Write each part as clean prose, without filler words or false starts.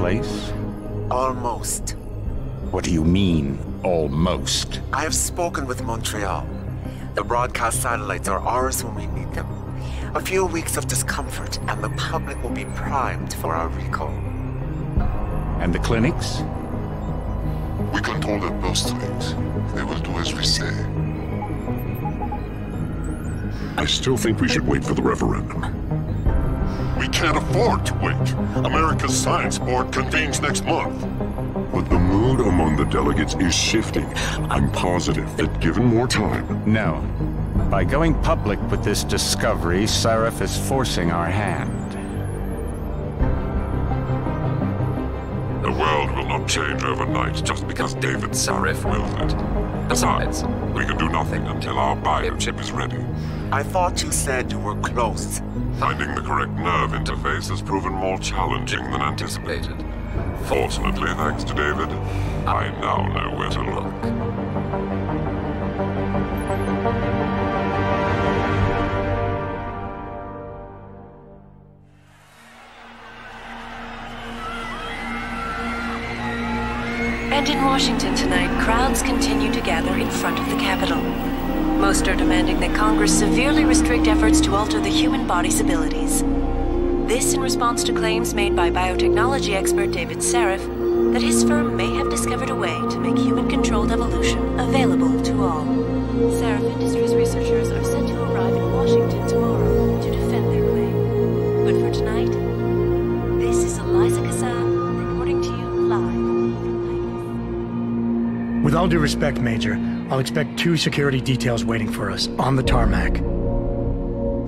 place? Almost. What do you mean, almost? I have spoken with Montreal. The broadcast satellites are ours when we need them. A few weeks of discomfort, and the public will be primed for our recall. And the clinics? We control their purse strings. They will do as we say. I still think we should wait for the referendum. We can't afford to wait. America's Science Board convenes next month. But the mood among the delegates is shifting. I'm positive that given more time... No. By going public with this discovery, Sarif is forcing our hand. The world will not change overnight just because David Sarif wills it. Besides, we can do nothing until our biochip is ready. I thought you said you were close. Finding the correct nerve interface has proven more challenging than anticipated. Fortunately, thanks to David, I now know where to look. And in Washington tonight, crowds continue to gather in front of the Capitol. Most are demanding that Congress severely restrict efforts to alter the human body's abilities. This in response to claims made by biotechnology expert David Sarif that his firm may have discovered a way to make human-controlled evolution available to all. Sarif Industries researchers are set to arrive in Washington tomorrow to defend their claim. But for tonight, this is Eliza Kassan reporting to you live. With all due respect, Major, I'll expect 2 security details waiting for us on the tarmac.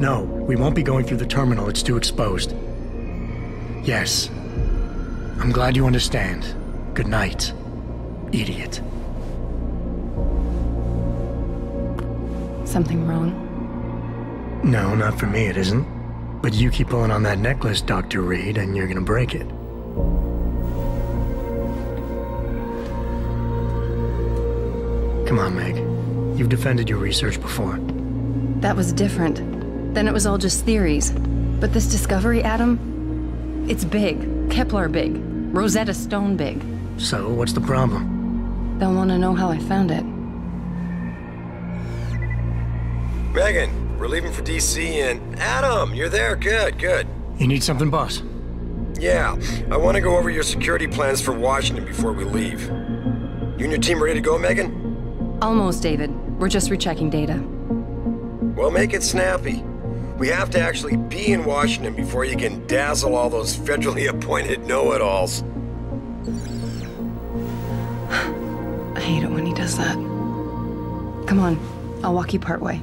No, we won't be going through the terminal. It's too exposed. Yes. I'm glad you understand. Good night, idiot. Something wrong? No, not for me it isn't. But you keep pulling on that necklace, Dr. Reed, and you're gonna break it. Come on, Meg. You've defended your research before. That was different. Then it was all just theories. But this discovery, Adam, it's big. Kepler big. Rosetta Stone big. So, what's the problem? They'll want to know how I found it. Megan, we're leaving for DC and... Adam, you're there. Good, good. You need something, boss? Yeah, I want to go over your security plans for Washington before we leave. You and your team ready to go, Megan? Almost, David. We're just rechecking data. Well, make it snappy. We have to actually be in Washington before you can dazzle all those federally appointed know-it-alls. I hate it when he does that. Come on, I'll walk you part way.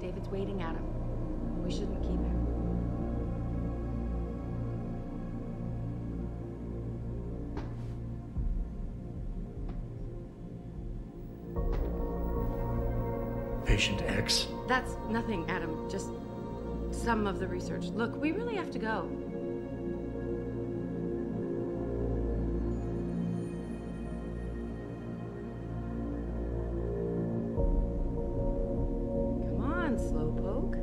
David's waiting, Adam. We shouldn't keep him. Patient X? That's nothing, Adam. Just some of the research. Look, we really have to go. Come on, Slowpoke.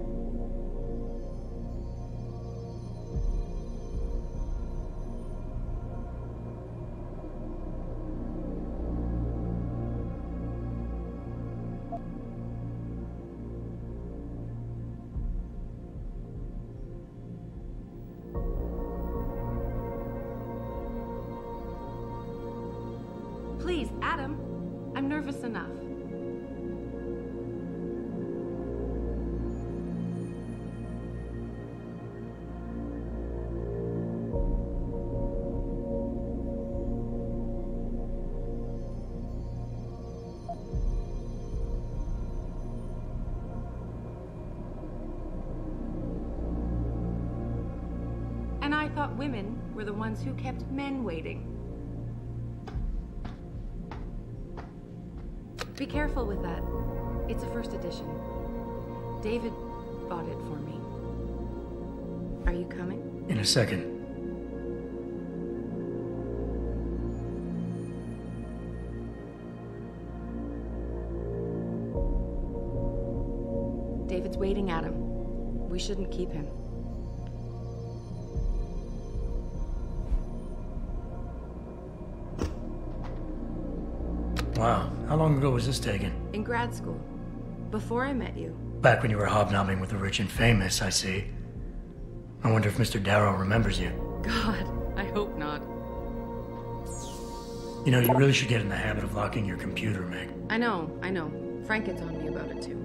Please, Adam. I'm nervous enough. And I thought women were the ones who kept men waiting. Be careful with that. It's a first edition. David bought it for me. Are you coming? In a second. David's waiting, Adam. We shouldn't keep him. Wow, how long ago was this taken? In grad school. Before I met you. Back when you were hobnobbing with the rich and famous, I see. I wonder if Mr. Darrow remembers you. God, I hope not. You know, you really should get in the habit of locking your computer, Meg. I know. Frank gets on me about it too.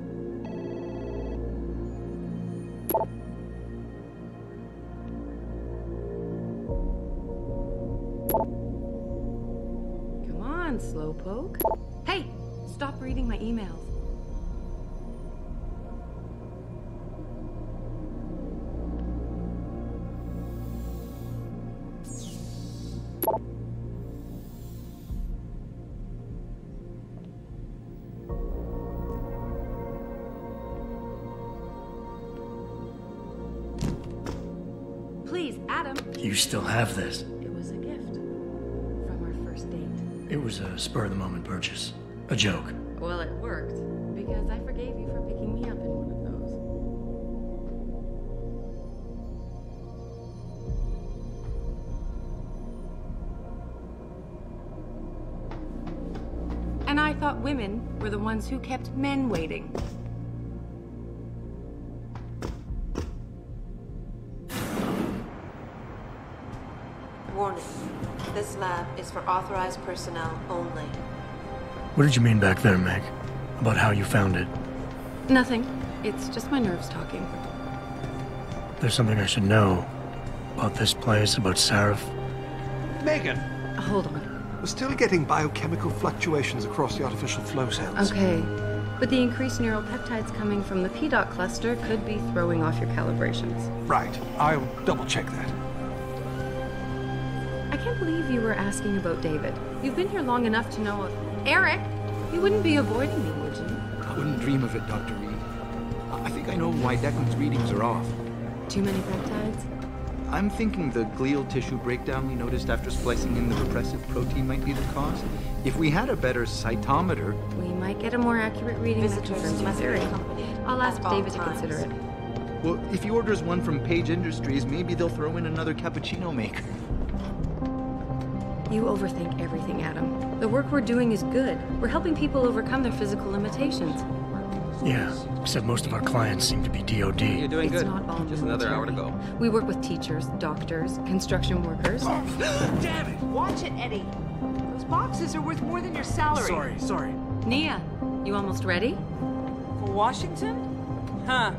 Come on, Slowpoke. Hey, stop reading my emails. Please, Adam. You still have this. It was a gift from our first date. It was a spur-of-the-moment purchase. A joke. Well, it worked, because I forgave you for picking me up in one of those. And I thought women were the ones who kept men waiting. Warning. This lab is for authorized personnel only. What did you mean back there, Meg? About how you found it? Nothing. It's just my nerves talking. There's something I should know. About this place, about Sarif. Megan! Hold on. We're still getting biochemical fluctuations across the artificial flow cells. Okay. But the increased neural peptides coming from the PDOT cluster could be throwing off your calibrations. Right. I'll double-check that. I can't believe you were asking about David. You've been here long enough to know... Eric! You wouldn't be avoiding me, would you? I wouldn't dream of it, Dr. Reed. I think I know why Declan's readings are off. Too many peptides? I'm thinking the glial tissue breakdown we noticed after splicing in the repressive protein might be the cause. If we had a better cytometer... We might get a more accurate reading that confirms my theory. I'll ask David to consider it. Well, if he orders one from Page Industries, maybe they'll throw in another cappuccino maker. You overthink everything, Adam. The work we're doing is good. We're helping people overcome their physical limitations. Yeah, except most of our clients seem to be DOD. You're doing It's good. not all Just another hour to go. We work with teachers, doctors, construction workers. Damn it! Watch it, Eddie. Those boxes are worth more than your salary. Sorry. Nia, you almost ready? For Washington? Huh.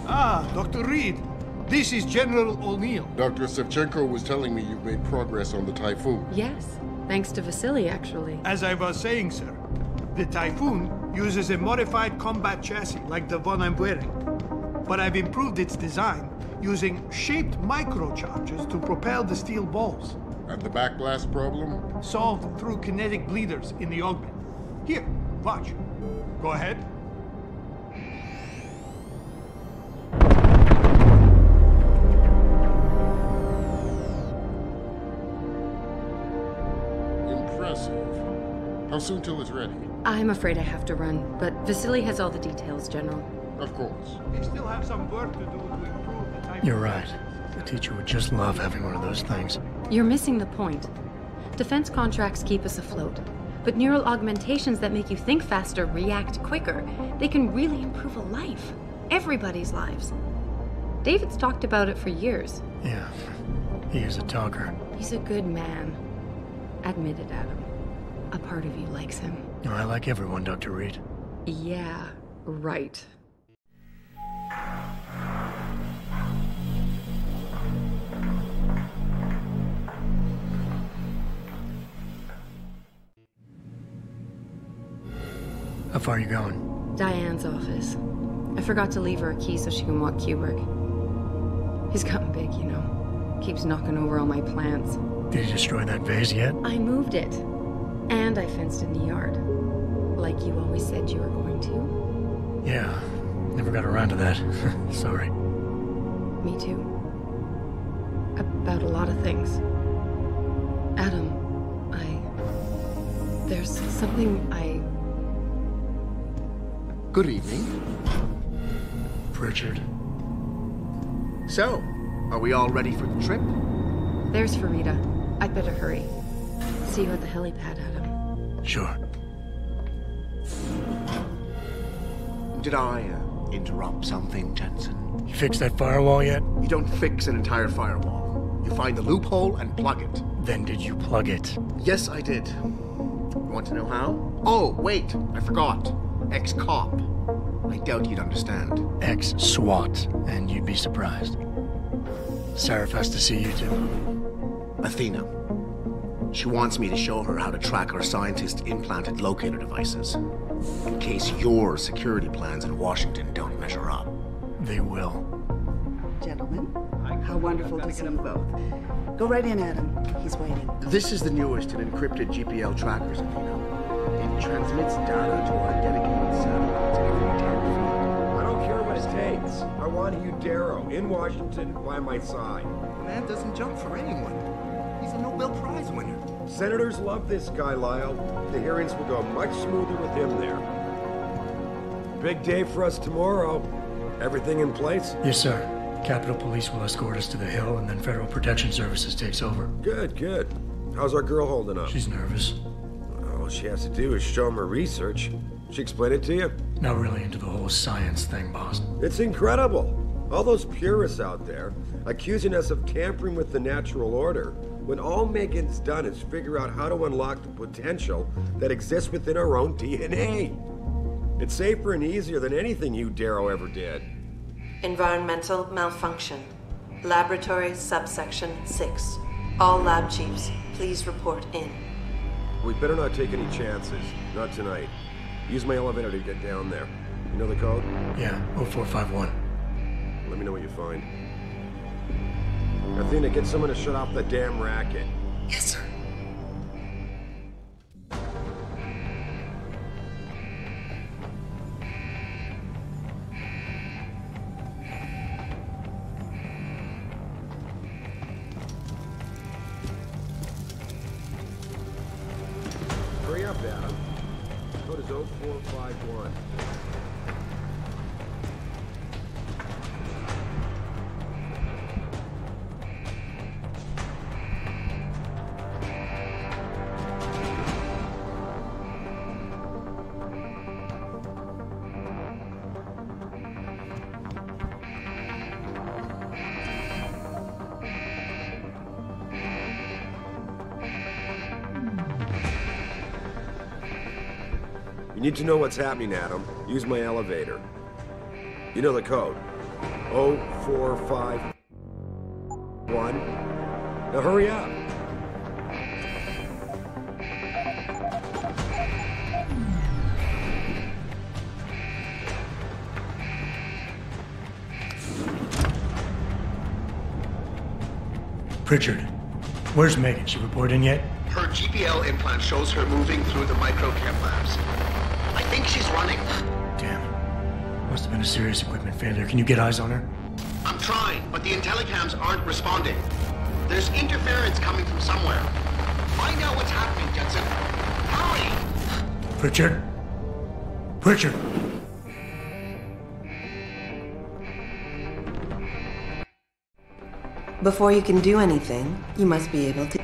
Ah, Dr. Reed. This is General O'Neill. Dr. Sevchenko was telling me you've made progress on the Typhoon. Yes, thanks to Vasily, actually. As I was saying, sir, the Typhoon uses a modified combat chassis like the one I'm wearing. But I've improved its design using shaped microcharges to propel the steel balls. And the backblast problem? Solved through kinetic bleeders in the augment. Here, watch. Go ahead. How soon till it's ready? I'm afraid I have to run, but Vasily has all the details, General. Of course. They still have some work to do to improve the Typhoon. You're right. The teacher would just love having one of those things. You're missing the point. Defense contracts keep us afloat, but neural augmentations that make you think faster, react quicker, they can really improve a life. Everybody's lives. David's talked about it for years. Yeah, he is a talker. He's a good man. Admit it, Adam. A part of you likes him. No, I like everyone, Dr. Reed. Yeah, right. How far are you going? Diane's office. I forgot to leave her a key so she can walk Kubrick. He's gotten big, you know. Keeps knocking over all my plants. Did you destroy that vase yet? I moved it. And I fenced in the yard. Like you always said you were going to. Yeah, never got around to that. Sorry. Me too. About a lot of things. Adam, there's something I Good evening. Pritchard. So, are we all ready for the trip? There's Farida. I'd better hurry. See you at the helipad, Adam. Sure. Did I interrupt something, Jensen? You fixed that firewall yet? You don't fix an entire firewall. You find the loophole and plug it. Then did you plug it? Yes, I did. You want to know how? Oh, wait, I forgot. Ex-cop. I doubt you'd understand. Ex-SWAT, and you'd be surprised. Sarif has to see you too. Athena. She wants me to show her how to track our scientist-implanted locator devices. In case your security plans in Washington don't measure up. They will. Gentlemen, how wonderful to see you both. Go right in, Adam. He's waiting. This is the newest in encrypted GPL trackers, Athena. It transmits data to our dedicated satellites every 10 feet. I don't care what it takes. I want you, Darrow, in Washington, by my side. The man doesn't jump for anyone. He's a Nobel Prize winner. Senators love this guy, Lyle. The hearings will go much smoother with him there. Big day for us tomorrow. Everything in place? Yes, sir. Capitol Police will escort us to the Hill, and then Federal Protection Services takes over. Good, good. How's our girl holding up? She's nervous. All she has to do is show him her research. She explain it to you? Not really into the whole science thing, boss. It's incredible. All those purists out there accusing us of tampering with the natural order, when all Megan's done is figure out how to unlock the potential that exists within our own DNA. It's safer and easier than anything you, Darrow, ever did. Environmental malfunction. Laboratory subsection 6. All lab chiefs, please report in. We better not take any chances. Not tonight. Use my elevator to get down there. You know the code? Yeah, 0451. Let me know what you find. Athena, get someone to shut off the damn racket. Yes, sir. Hurry up, Adam. Code is 0451. You need to know what's happening, Adam. Use my elevator. You know the code. 0451. Now hurry up. Pritchard, where's Megan? She report in yet? Her GPL implant shows her moving through the microchem labs. I think she's running. Damn. Must have been a serious equipment failure. Can you get eyes on her? I'm trying, but the intellicams aren't responding. There's interference coming from somewhere. Find out what's happening, Jensen. Hurry! Pritchard? Pritchard! Before you can do anything, you must be able to...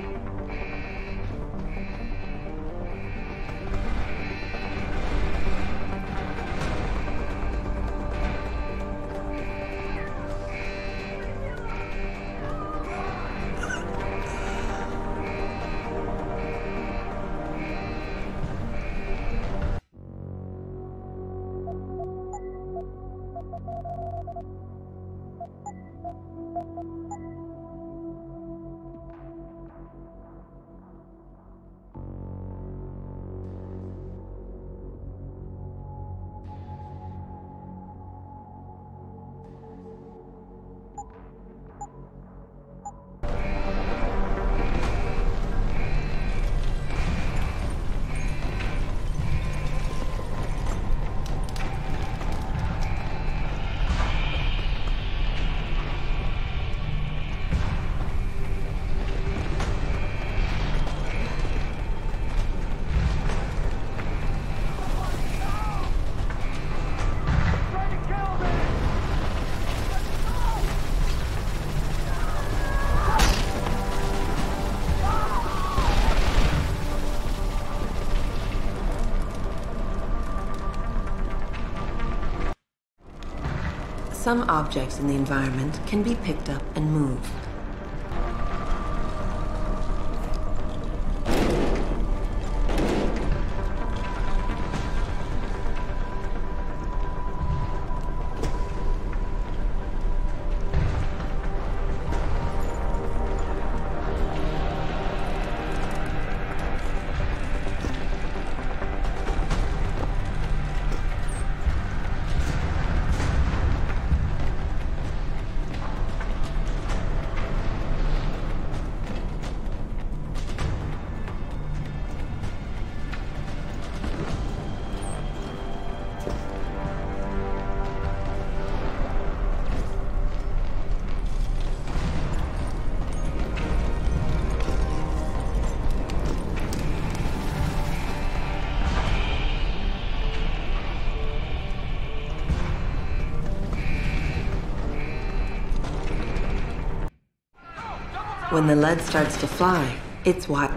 Some objects in the environment can be picked up and moved. When the lead starts to fly, it's wild.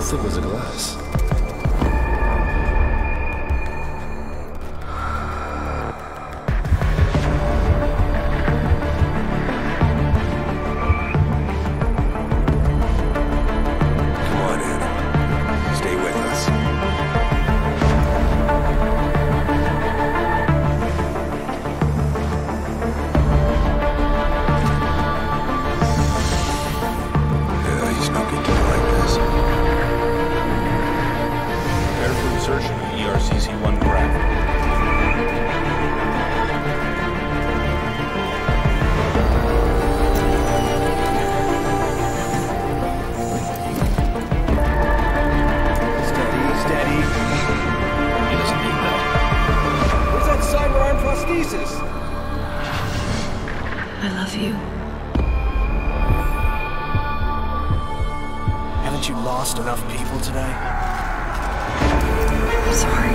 thick was the glass? Come on, Adam. Stay with us. He's not good to me like this. Prepare for insertion of ERCC-1 craft. Steady. He doesn't need that. Where's that sidearm prosthesis? I love you. Haven't you lost enough people today? I'm sorry.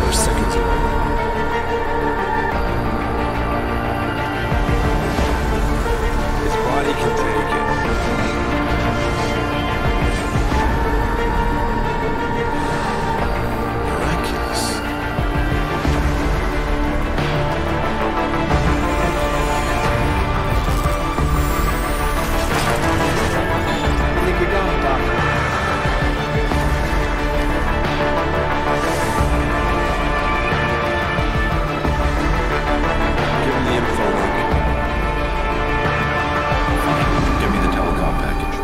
We're seconds away. His body can take it. Miraculous. I think we got it, Doctor. Give him the info link. Give me the telecom package.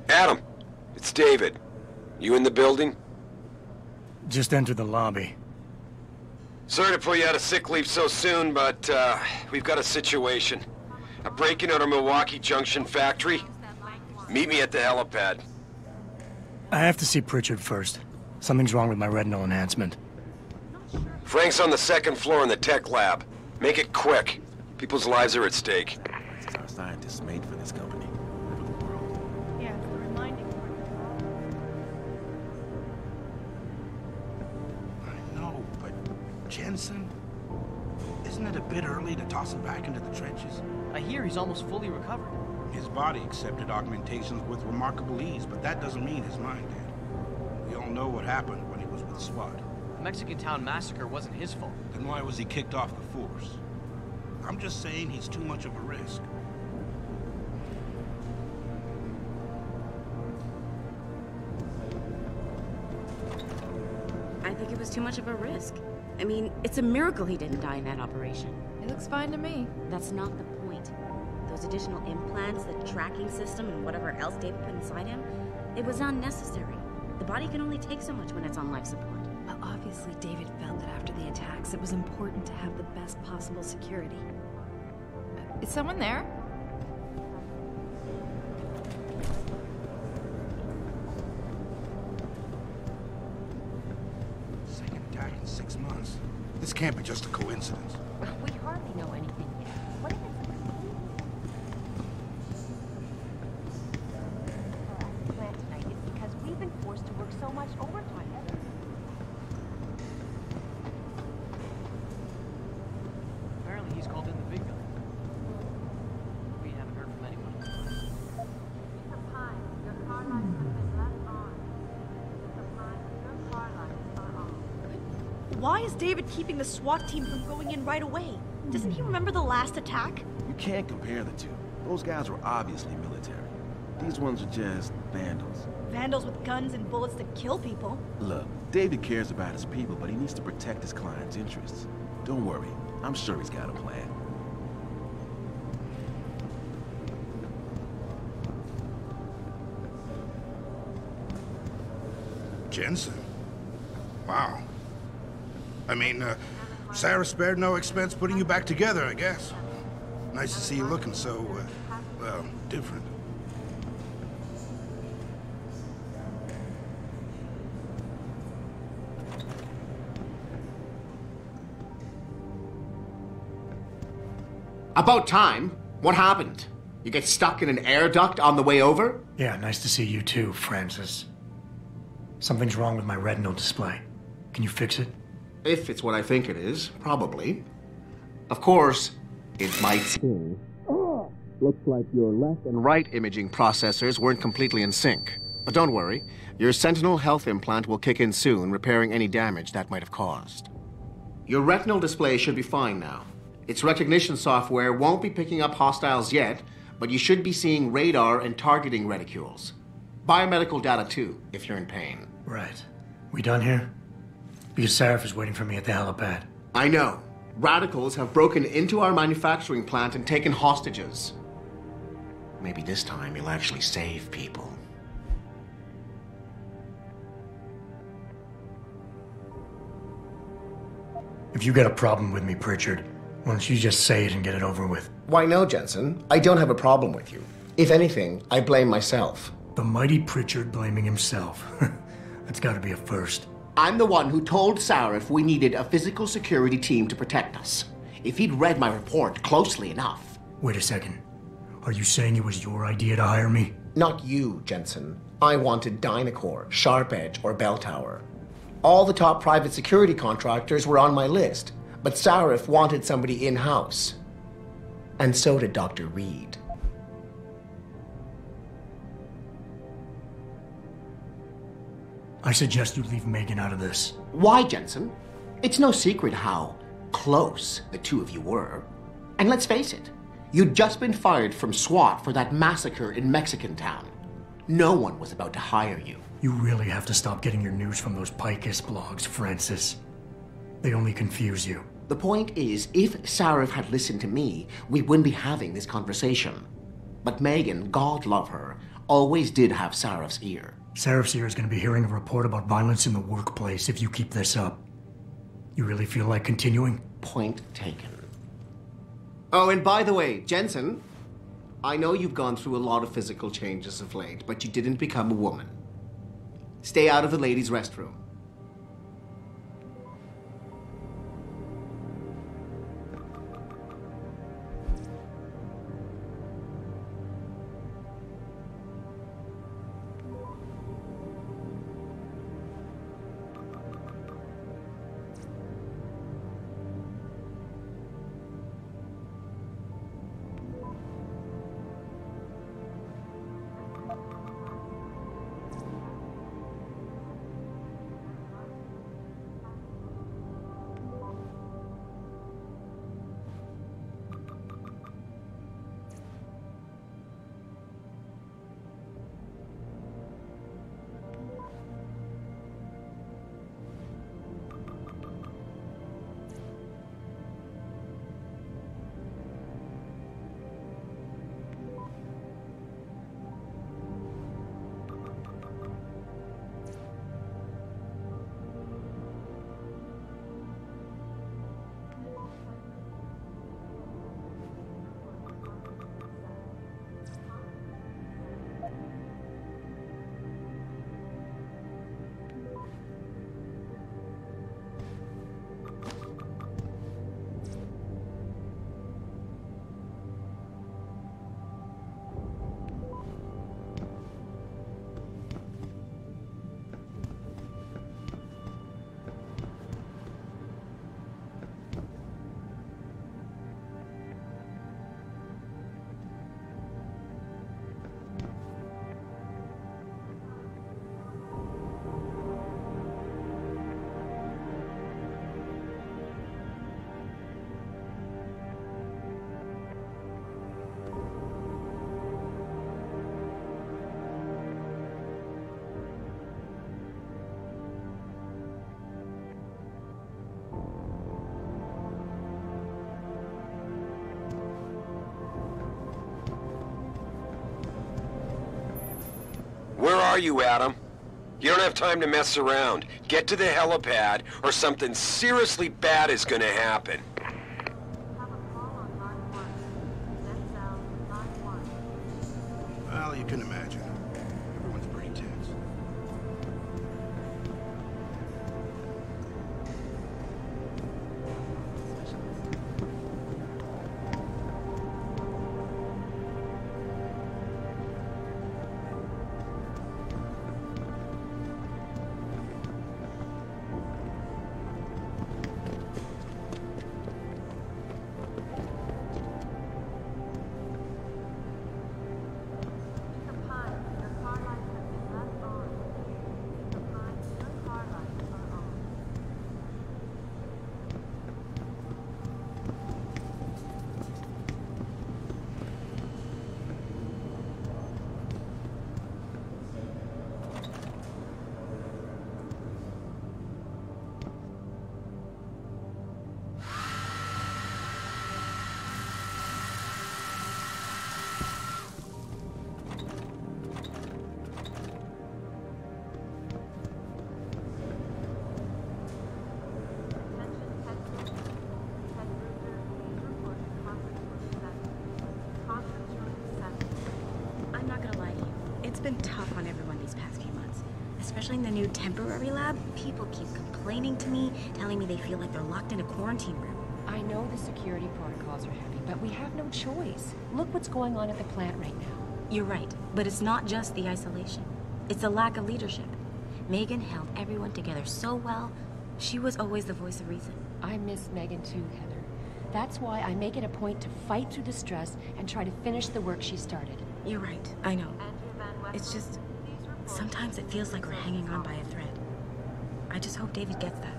Adam, it's David. You in the building? Just entered the lobby. Sorry to pull you out of sick leave so soon, but we've got a situation. A break-in at our Milwaukee Junction factory. Meet me at the helipad. I have to see Pritchard first. Something's wrong with my retinal enhancement. Frank's on the second floor in the tech lab. Make it quick. People's lives are at stake. Our scientists made for this company. No, but Jensen? Isn't it a bit early to toss him back into the trenches? I hear he's almost fully recovered. His body accepted augmentations with remarkable ease, but that doesn't mean his mind did. We all know what happened when he was with SWAT. The Mexican town massacre wasn't his fault. Then why was he kicked off the force? I'm just saying he's too much of a risk. I think it was too much of a risk. I mean, it's a miracle he didn't die in that operation. It looks fine to me. That's not the point. Those additional implants, the tracking system, and whatever else David put inside him, it was unnecessary. The body can only take so much when it's on life support. Well, obviously David felt that after the attacks, it was important to have the best possible security. Is someone there? Second attack in 6 months. This can't be just a coincidence. We hardly know anything yet. What if it's a plan tonight is because we've been forced to work so much overtime. Apparently he's called in the big gun. We haven't heard from anyone. Why is David keeping the SWAT team from going in right away? Doesn't he remember the last attack? You can't compare the two. Those guys were obviously military. These ones are just vandals. Vandals with guns and bullets that kill people. Look, David cares about his people, but he needs to protect his client's interests. Don't worry, I'm sure he's got a plan. Jensen? Wow. I mean, Sarah spared no expense putting you back together, I guess. Nice to see you looking so, well, different. About time. What happened? You get stuck in an air duct on the way over? Yeah, nice to see you too, Francis. Something's wrong with my retinal display. Can you fix it? If it's what I think it is, probably. Of course, it might seem. Looks like your left and right imaging processors weren't completely in sync. But don't worry, your Sentinel health implant will kick in soon, repairing any damage that might have caused. Your retinal display should be fine now. Its recognition software won't be picking up hostiles yet, but you should be seeing radar and targeting reticules. Biomedical data too, if you're in pain. Right. We done here? Because Sarif is waiting for me at the helipad. I know. Radicals have broken into our manufacturing plant and taken hostages. Maybe this time you'll actually save people. If you got a problem with me, Pritchard, why don't you just say it and get it over with? Why no, Jensen. I don't have a problem with you. If anything, I blame myself. The mighty Pritchard blaming himself. That's gotta be a first. I'm the one who told Sarif we needed a physical security team to protect us. If he'd read my report closely enough. Wait a second. Are you saying it was your idea to hire me? Not you, Jensen. I wanted Dynacore, Sharp Edge, or Bell Tower. All the top private security contractors were on my list, but Sarif wanted somebody in-house. And so did Dr. Reed. I suggest you leave Megan out of this. Why, Jensen? It's no secret how close the two of you were. And let's face it, you'd just been fired from SWAT for that massacre in Mexican Town. No one was about to hire you. You really have to stop getting your news from those Picus blogs, Francis. They only confuse you. The point is, if Sarif had listened to me, we wouldn't be having this conversation. But Megan, God love her, always did have Sarif's ear. Sarif's ear is going to be hearing a report about violence in the workplace if you keep this up. You really feel like continuing? Point taken. Oh, and by the way, Jensen, I know you've gone through a lot of physical changes of late, but you didn't become a woman. Stay out of the ladies' restroom. are you, Adam? You don't have time to mess around. Get to the helipad, or something seriously bad is gonna happen. Well, you can imagine. Everyone's pretty tense. Been tough on everyone these past few months, especially in the new temporary lab. People keep complaining to me, telling me they feel like they're locked in a quarantine room. I know the security protocols are heavy, but we have no choice. Look what's going on at the plant right now. You're right, but it's not just the isolation. It's the lack of leadership. Megan held everyone together so well. She was always the voice of reason. I miss Megan too, Heather. That's why I make it a point to fight through the stress and try to finish the work she started. You're right, I know. It's just, sometimes it feels like we're hanging on by a thread. I just hope David gets that.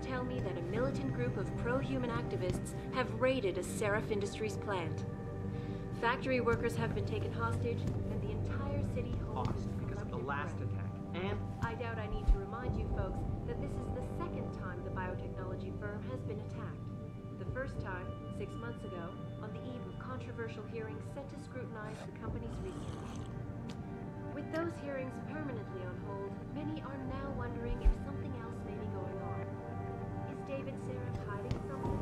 Tell me that a militant group of pro-human activists have raided a Seraph Industries plant. Factory workers have been taken hostage, and the entire city holds because of the last attack. And I doubt I need to remind you folks that this is the second time the biotechnology firm has been attacked. The first time, 6 months ago, on the eve of controversial hearings set to scrutinize the company's research. With those hearings permanently on hold, many are now wondering if something else may be going on. Is David Seraph hiding something?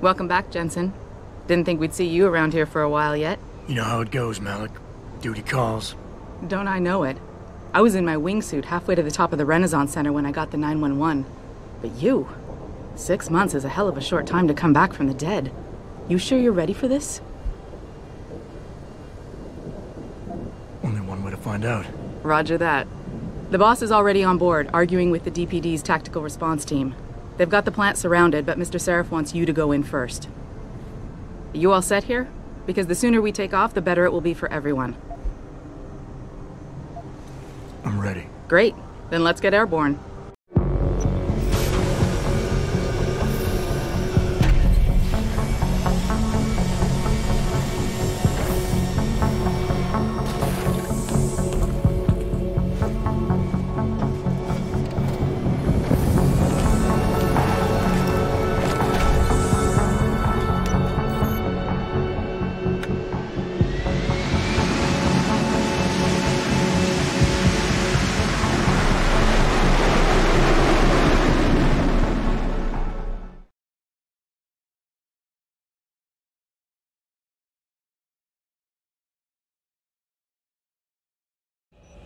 Welcome back, Jensen. Didn't think we'd see you around here for a while yet. You know how it goes, Malik. Duty calls. Don't I know it? I was in my wingsuit halfway to the top of the Renaissance Center when I got the 911. But you... 6 months is a hell of a short time to come back from the dead. You sure you're ready for this? Only one way to find out. Roger that. The boss is already on board, arguing with the DPD's tactical response team. They've got the plant surrounded, but Mr. Seraph wants you to go in first. Are you all set here? Because the sooner we take off, the better it will be for everyone. I'm ready. Great. Then let's get airborne.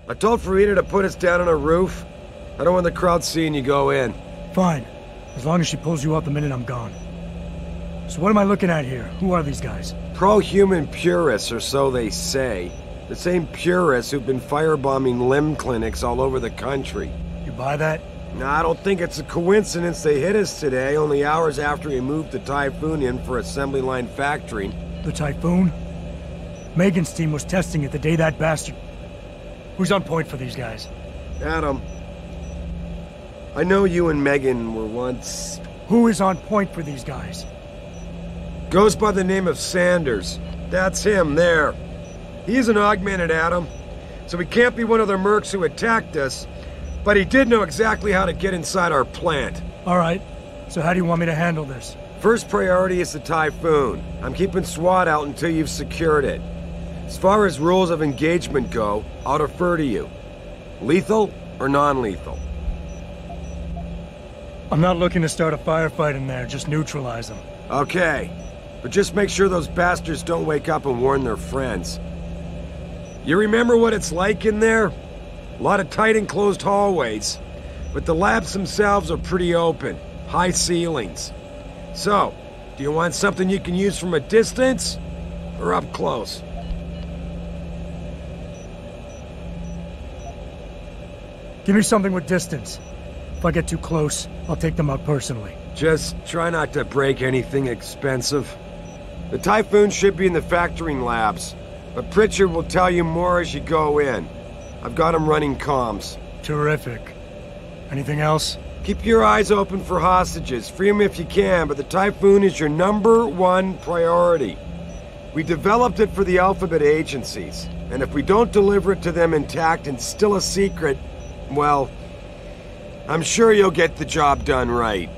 I told Farida to put us down on a roof. I don't want the crowd seeing you go in. Fine. As long as she pulls you out the minute I'm gone. So what am I looking at here? Who are these guys? Pro-human purists, or so they say. The same purists who've been firebombing limb clinics all over the country. You buy that? No, I don't think it's a coincidence they hit us today, only hours after we moved the Typhoon in for assembly line factory. The Typhoon? Megan's team was testing it the day that bastard... Who's on point for these guys? Adam. I know you and Megan were once... Who is on point for these guys? Goes by the name of Sanders. That's him, there. He's an augmented Adam, so he can't be one of the mercs who attacked us, but he did know exactly how to get inside our plant. All right. So how do you want me to handle this? First priority is the Typhoon. I'm keeping SWAT out until you've secured it. As far as rules of engagement go, I'll defer to you. Lethal or non-lethal? I'm not looking to start a firefight in there, just neutralize them. Okay, but just make sure those bastards don't wake up and warn their friends. You remember what it's like in there? A lot of tight enclosed hallways, but the labs themselves are pretty open, high ceilings. So, do you want something you can use from a distance, or up close? Give me something with distance. If I get too close, I'll take them out personally. Just try not to break anything expensive. The Typhoon should be in the factoring labs, but Pritchard will tell you more as you go in. I've got him running comms. Terrific. Anything else? Keep your eyes open for hostages. Free them if you can, but the Typhoon is your #1 priority. We developed it for the Alphabet agencies, and if we don't deliver it to them intact and still a secret, well, I'm sure you'll get the job done right.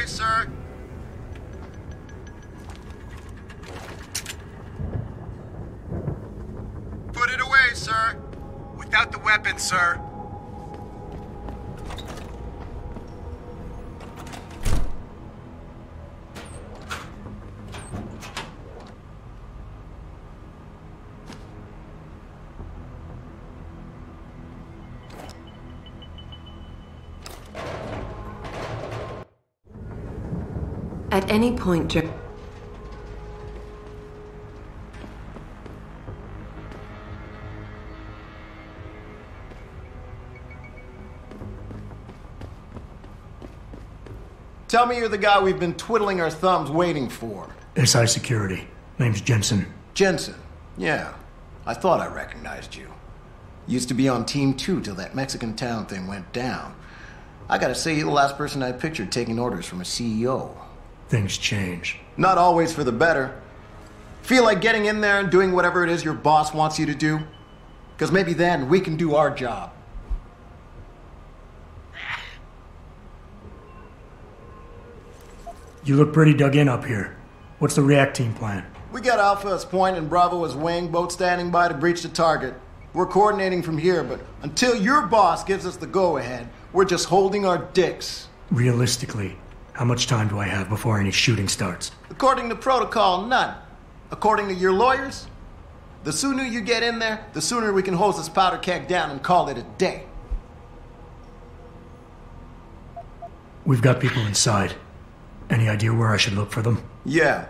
sir. Put it away, sir. Without the weapon, sir. At any point during... Tell me you're the guy we've been twiddling our thumbs waiting for. SI Security. Name's Jensen. Jensen. Yeah. I thought I recognized you. Used to be on Team 2 till that Mexican town thing went down. I gotta say, you're the last person I pictured taking orders from a CEO. Things change. Not always for the better. Feel like getting in there and doing whatever it is your boss wants you to do? Because maybe then we can do our job. You look pretty dug in up here. What's the react team plan? We got Alpha as point and Bravo as wing, both standing by to breach the target. We're coordinating from here, but until your boss gives us the go-ahead, we're just holding our dicks. Realistically, how much time do I have before any shooting starts? According to protocol, none. According to your lawyers, the sooner you get in there, the sooner we can hose this powder keg down and call it a day. We've got people inside. Any idea where I should look for them? Yeah.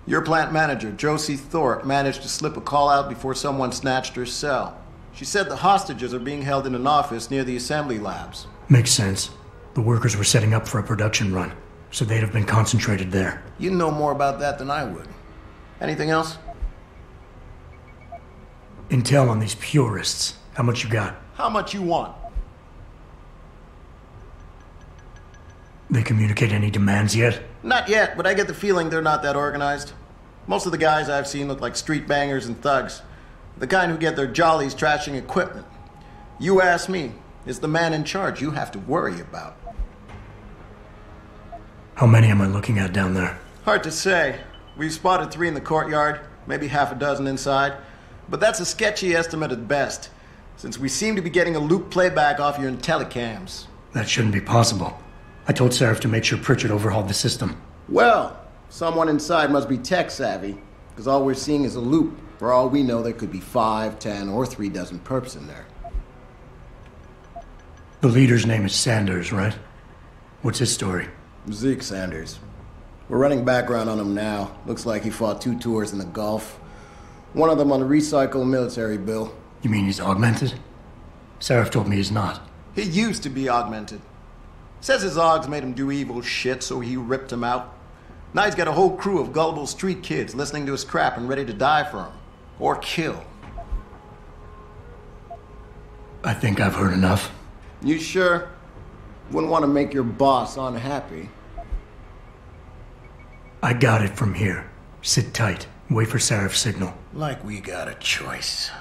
Your plant manager, Josie Thorpe, managed to slip a call out before someone snatched her cell. She said the hostages are being held in an office near the assembly labs. Makes sense. The workers were setting up for a production run, so they'd have been concentrated there. You know more about that than I would. Anything else? Intel on these purists. How much you got? How much you want? They communicate any demands yet? Not yet, but I get the feeling they're not that organized. Most of the guys I've seen look like street bangers and thugs. The kind who get their jollies trashing equipment. You ask me, it's the man in charge you have to worry about. How many am I looking at down there? Hard to say. We've spotted 3 in the courtyard, maybe half a dozen inside. But that's a sketchy estimate at best, since we seem to be getting a loop playback off your telecams. That shouldn't be possible. I told Seraph to make sure Pritchard overhauled the system. Well, someone inside must be tech-savvy, because all we're seeing is a loop. For all we know, there could be 5, 10, or 3 dozen perps in there. The leader's name is Sanders, right? What's his story? Zeke Sanders. We're running background on him now. Looks like he fought 2 tours in the Gulf. One of them on a recycled military bill. You mean he's augmented? Seraph told me he's not. He used to be augmented. Says his Augs made him do evil shit, so he ripped him out. Now he's got a whole crew of gullible street kids listening to his crap and ready to die for him. Or kill. I think I've heard enough. You sure? Wouldn't want to make your boss unhappy. I got it from here. Sit tight. Wait for Seraph's signal. Like we got a choice.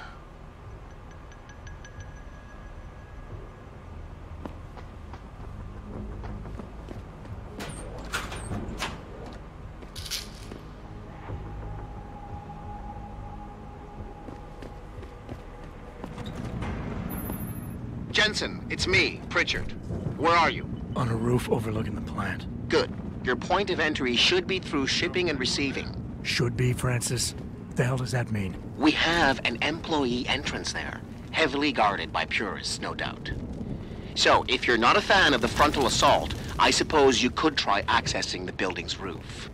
Jensen, it's me, Pritchard. Where are you? On a roof overlooking the plant. Good. Your point of entry should be through shipping and receiving. Should be, Francis. What the hell does that mean? We have an employee entrance there, heavily guarded by purists, no doubt. So, if you're not a fan of the frontal assault, I suppose you could try accessing the building's roof.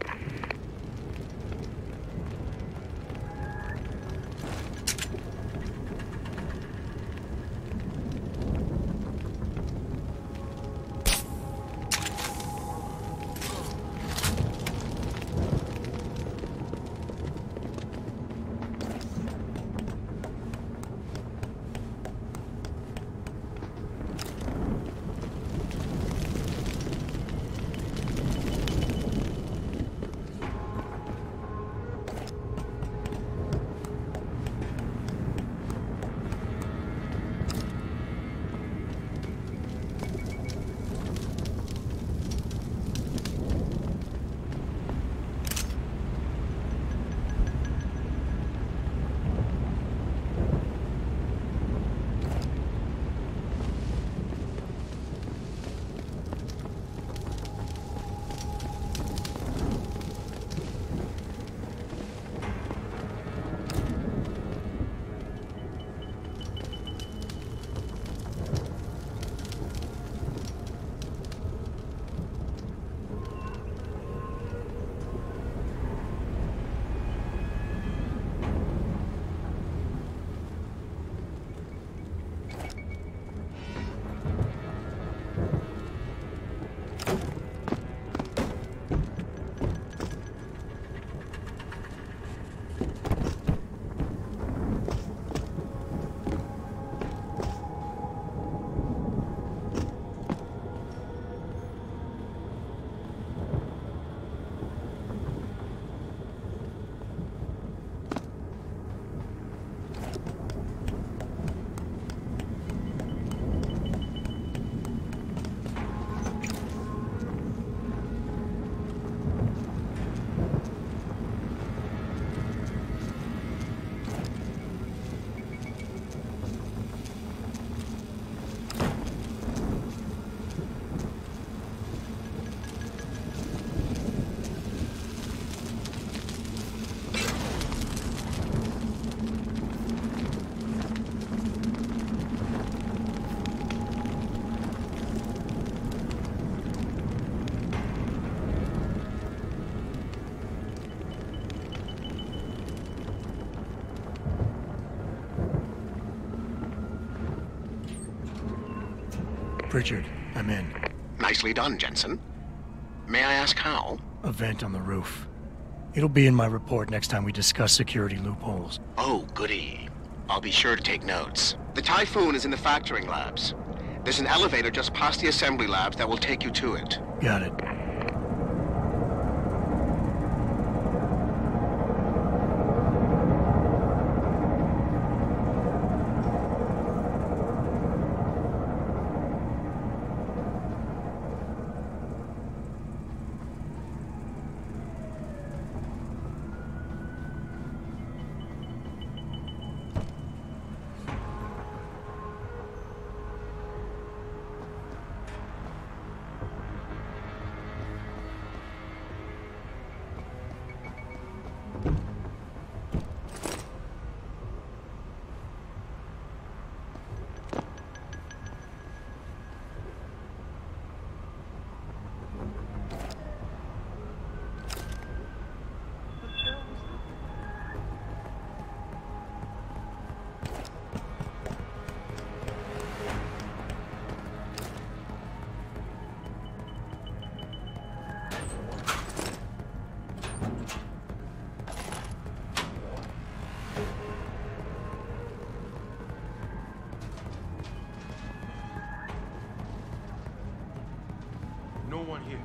Pritchard, I'm in. Nicely done, Jensen. May I ask how? A vent on the roof. It'll be in my report next time we discuss security loopholes. Oh, goody. I'll be sure to take notes. The Typhoon is in the factoring labs. There's an elevator just past the assembly labs that will take you to it. Got it. No one here.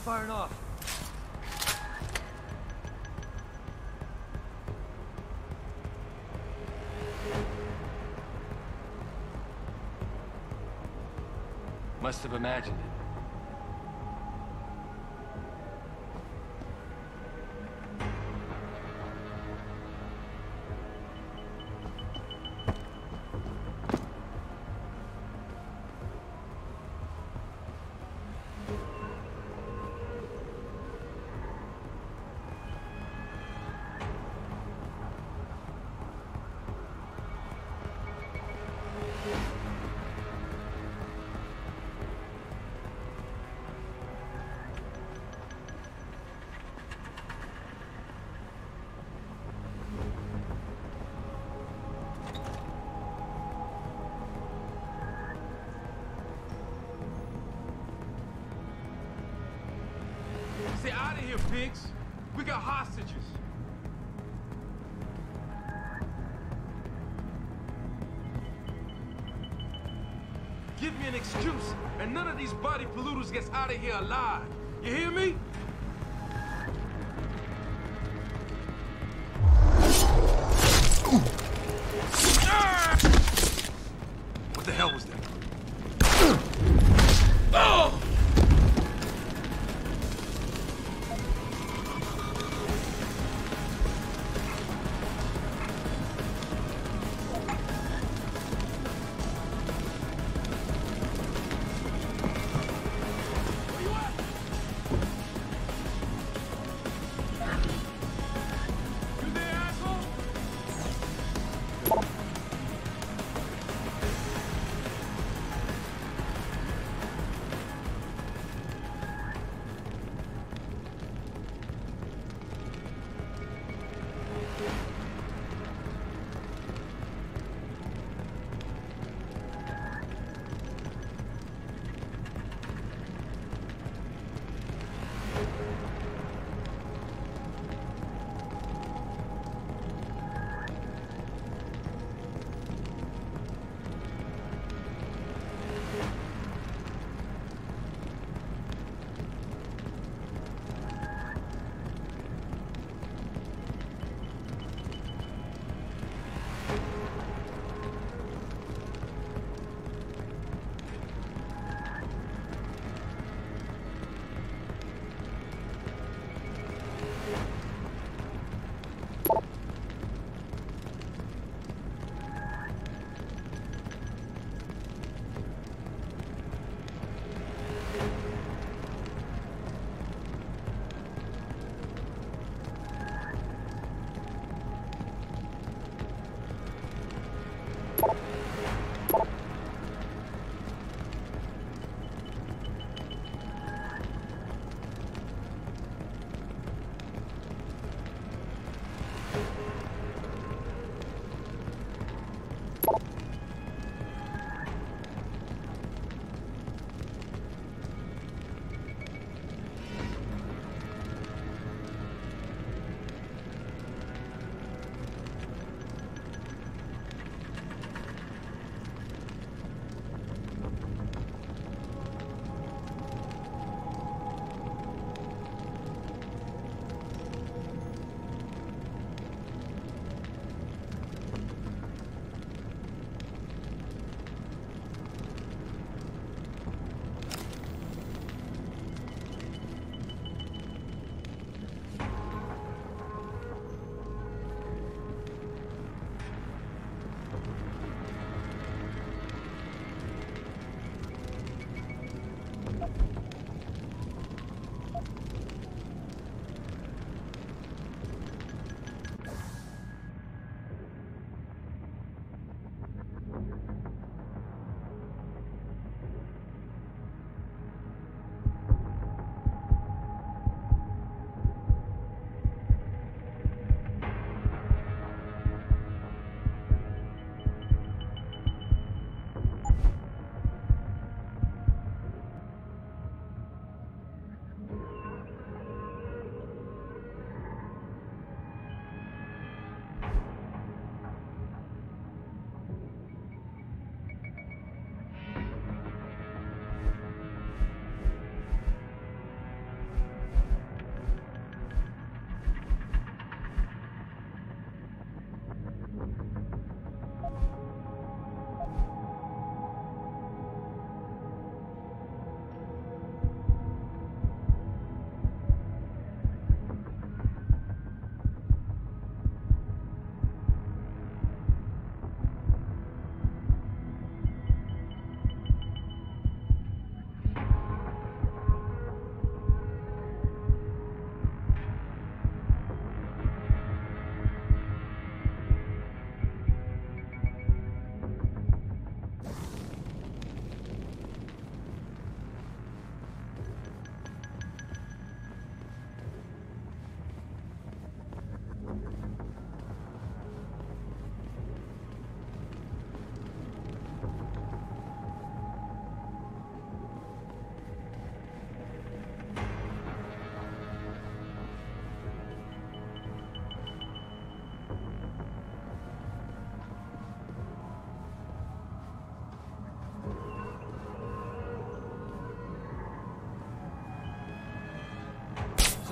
firing off. Must have imagined it. Stay out of here, pigs. We got hostages. Give me an excuse, and none of these body polluters gets out of here alive. You hear me? What the hell was that? Oh!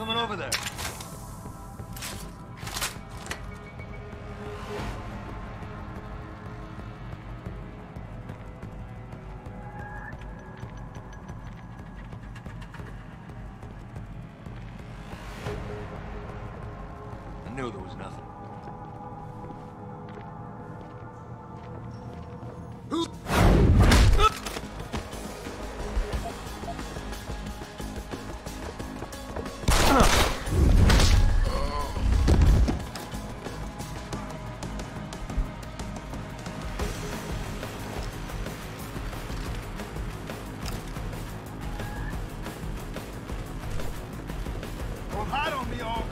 coming over there. I knew there was nothing. Don't hide on me, all.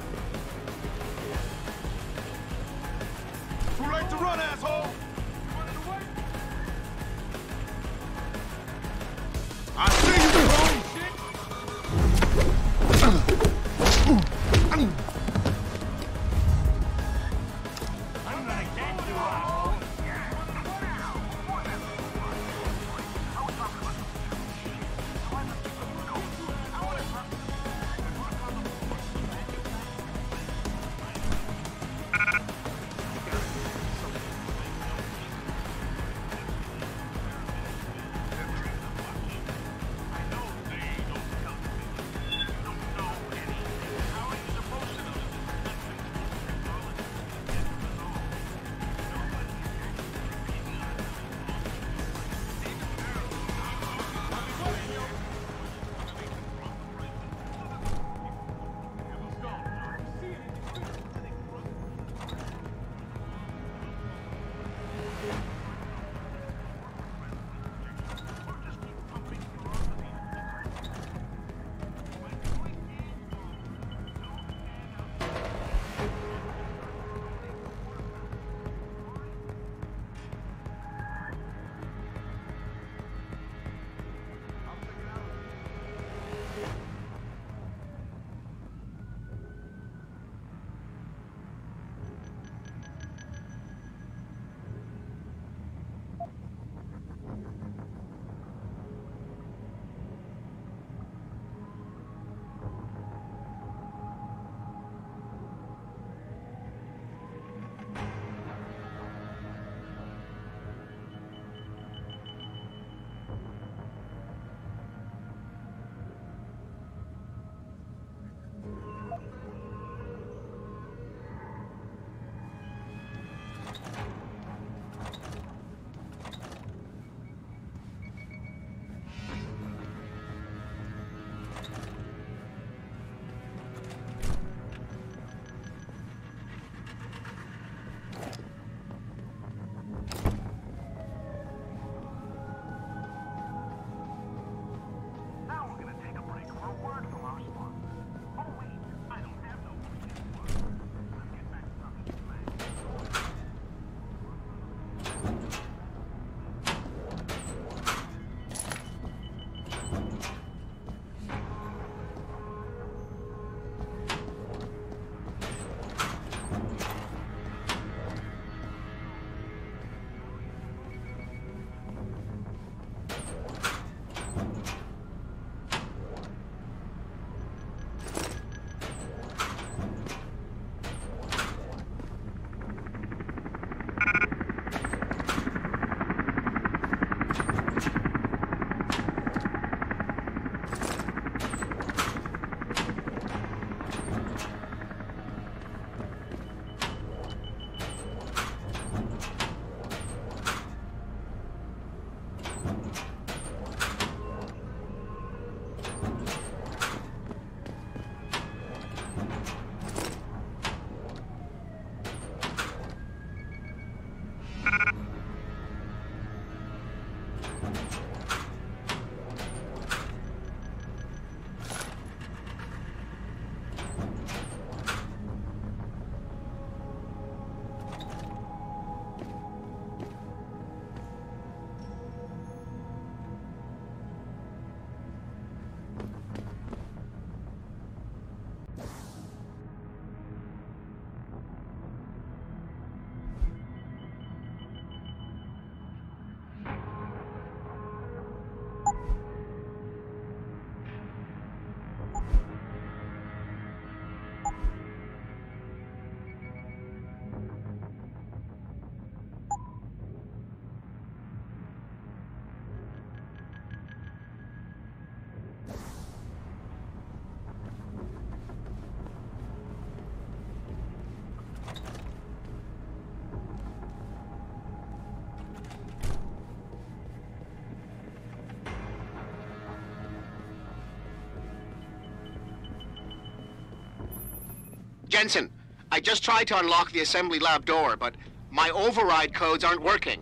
Jensen, I just tried to unlock the assembly lab door, but my override codes aren't working.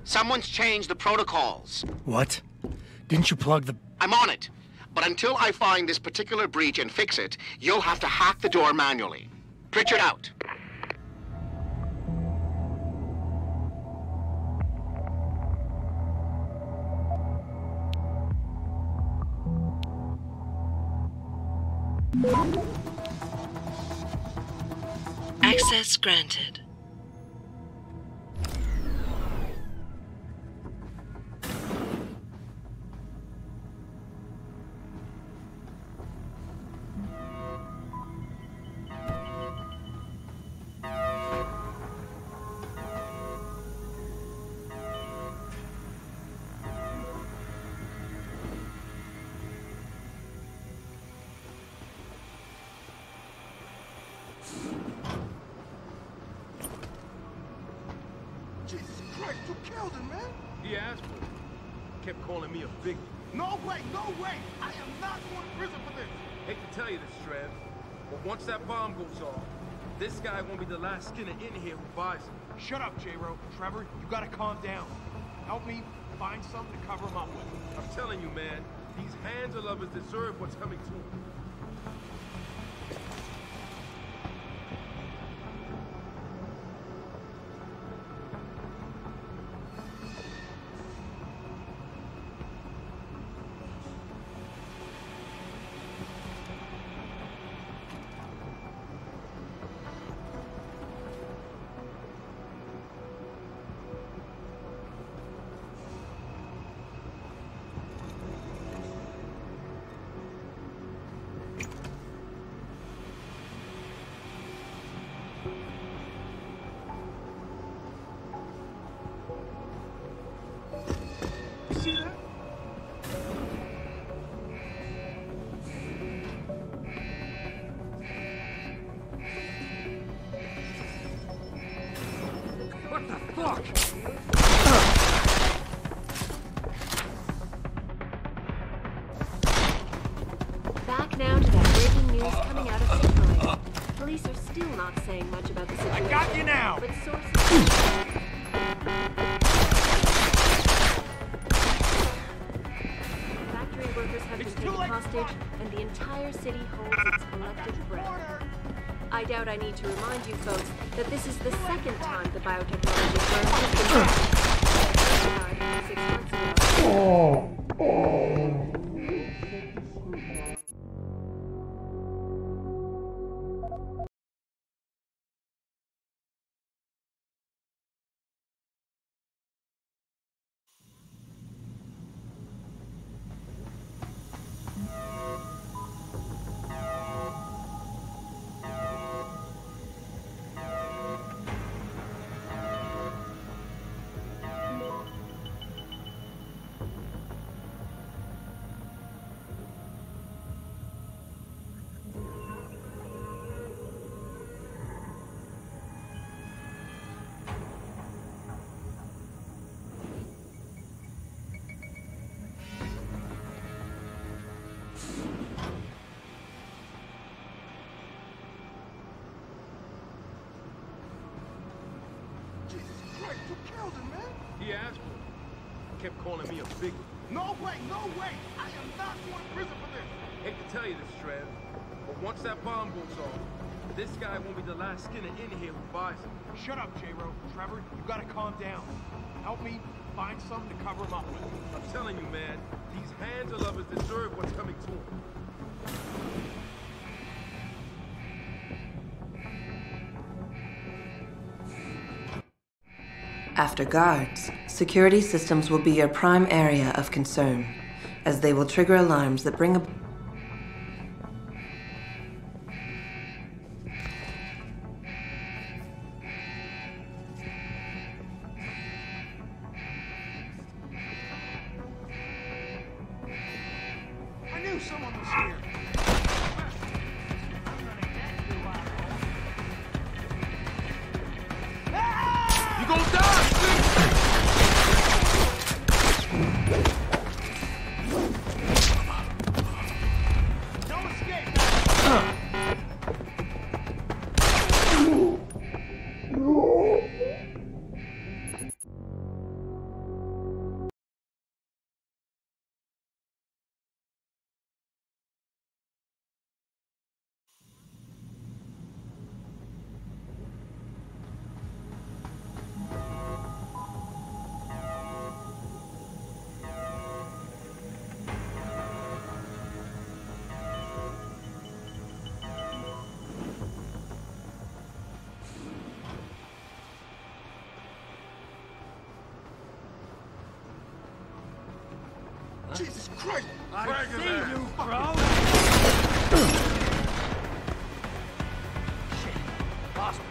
Someone's changed the protocols. What? Didn't you plug the... I'm on it. But until I find this particular breach and fix it, you'll have to hack the door manually. Pritchard out. Access granted. He asked for it. Kept calling me a big... No way, no way! I am not going to prison for this! Hate to tell you this, Trev, but once that bomb goes off, this guy won't be the last Skinner in here who buys it. Shut up, J-Ro. Trevor, you gotta calm down. Help me find something to cover him up with. I'm telling you, man, these Hansa lovers deserve what's coming to them. Back now to that breaking news coming out of Italy. Police are still not saying much about the situation. I got you now! But sources... Factory workers have been taken hostage, and the entire city holds its collective breath. I doubt I need to remind you folks that this is the second time the biotechnology firm has been hacked. 6 months ago. He asked for it. Kept calling me a big... No way, no way! I am not going to prison for this! Hate to tell you this, Trev, but once that bomb goes off, this guy won't be the last Skinner in here who buys it. Shut up, J-Ro. Trevor, you gotta calm down. Help me find something to cover him up with. I'm telling you, man, these Hansa lovers deserve what's coming to them. After guards, security systems will be your prime area of concern, as they will trigger alarms that bring up... I knew someone was here! You gonna die! Jesus Christ! I see you, bro! Shit, lost me.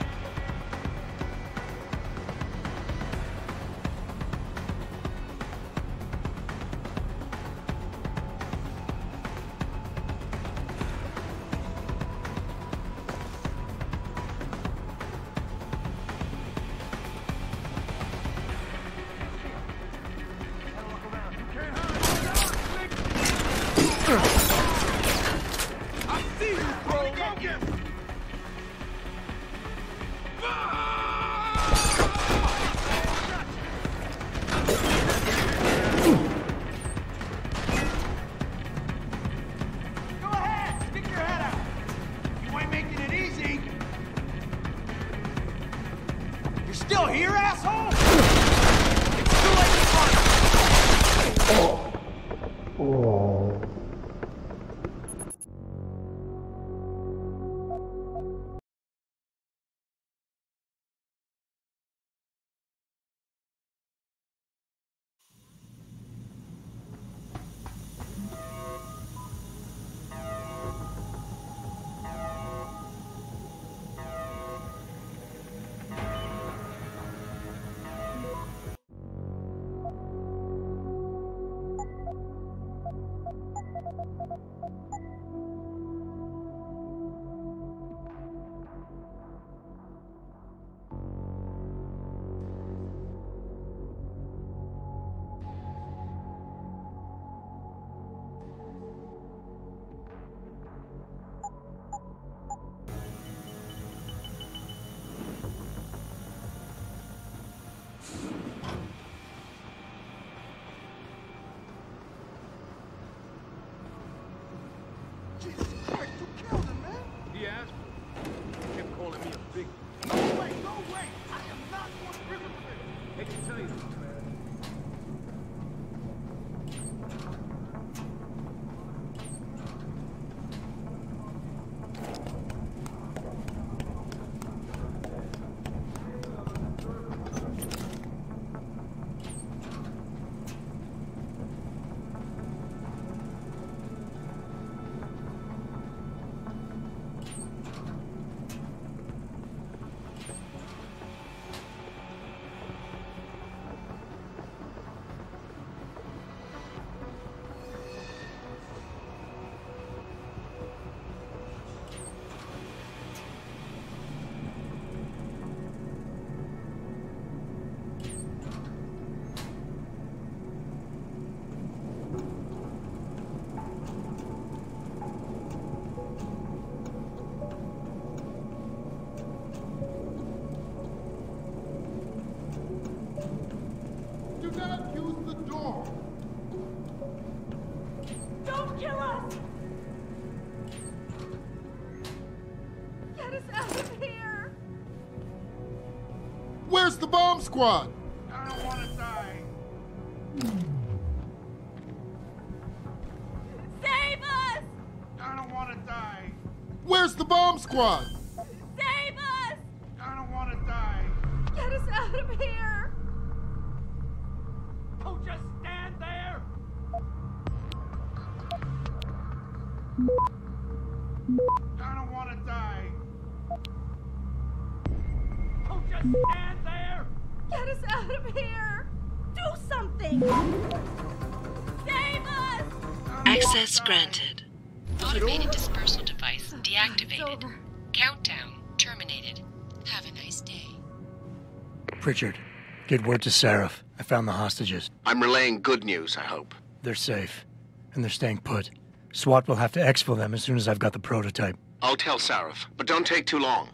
I see you, bro! Go get him! Go ahead! Stick your head out! You ain't making it easy! You're still here, asshole? It's too late to run! Jesus Christ, you killed him, man! He asked for it. He kept calling me a big... No way, no way! I am not one bigger than this! Hate to tell you this, man. Do not use the door! Don't kill us! Get us out of here! Where's the bomb squad? I don't want to die. Save us! I don't want to die. Where's the bomb squad? Save us! I don't want to die. Get us out of here! Don't just stand there! I don't want to die. Don't just stand there! Get us out of here! Do something! Save us! Access granted. Automated dispersal device deactivated. Countdown terminated. Have a nice day. Pritchard, get word to Seraph. I found the hostages. I'm relaying good news, I hope. They're safe, and they're staying put. SWAT will have to exfil them as soon as I've got the prototype. I'll tell Sarif, but don't take too long.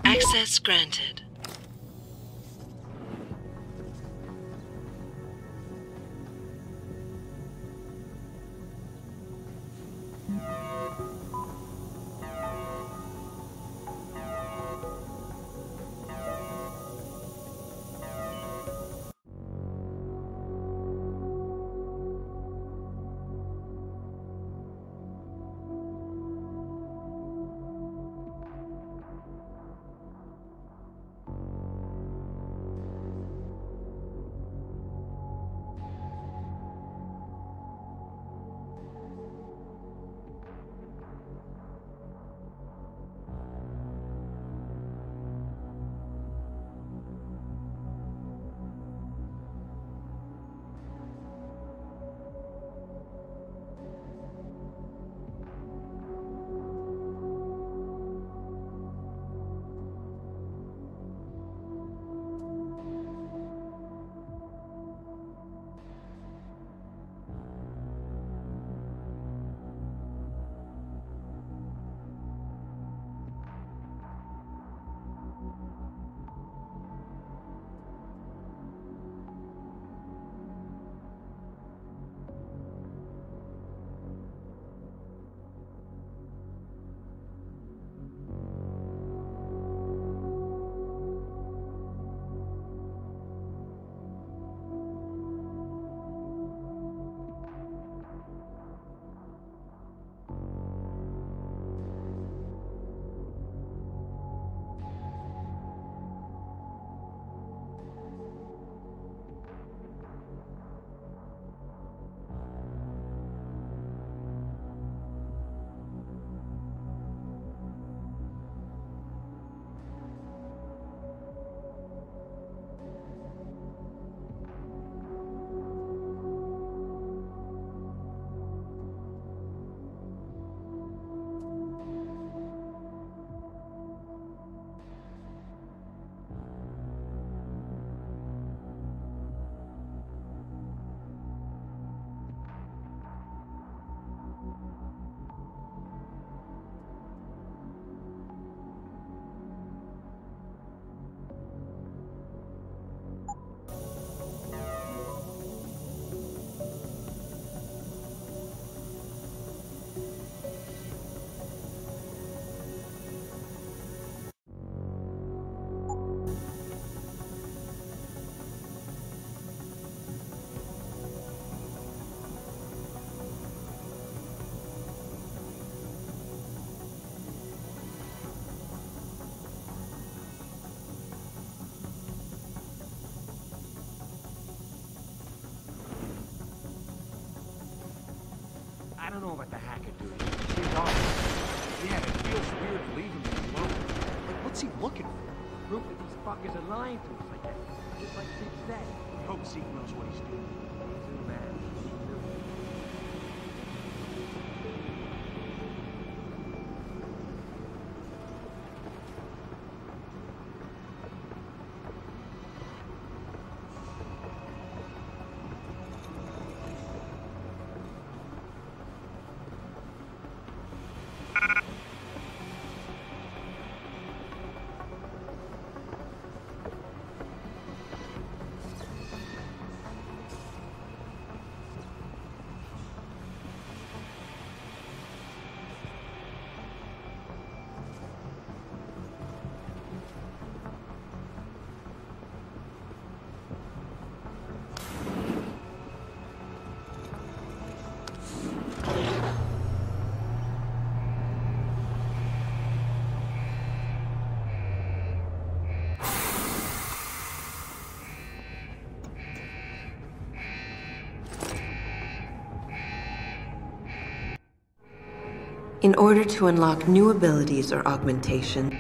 Access granted. I don't know about the hacker dude. He seems off. Yeah, it feels weird leaving him alone. Like, what's he looking for? Proof that these fuckers are lying to us like that. Just like Sid said. I hope Zeke knows what he's doing. Me too, man. Me too. In order to unlock new abilities or augmentation,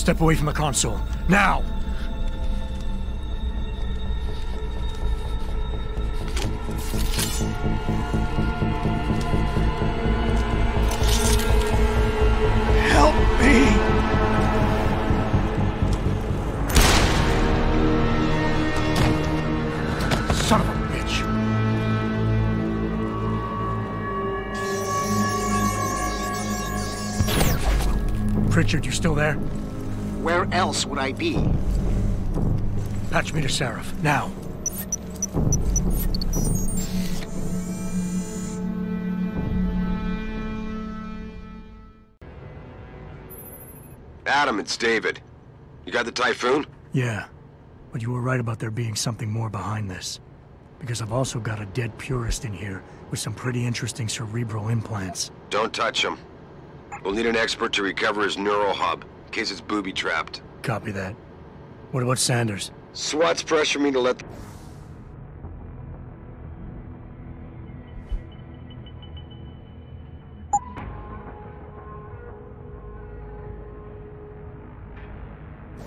Step away from the console. Now! Help me! Son of a bitch! Pritchard, you still there? Where else would I be? Patch me to Seraph, now. Adam, it's David. You got the Typhoon? Yeah, but you were right about there being something more behind this. Because I've also got a dead purist in here with some pretty interesting cerebral implants. Don't touch him. We'll need an expert to recover his neural hub, in case it's booby-trapped. Copy that. What about Sanders? SWAT's pressured me to let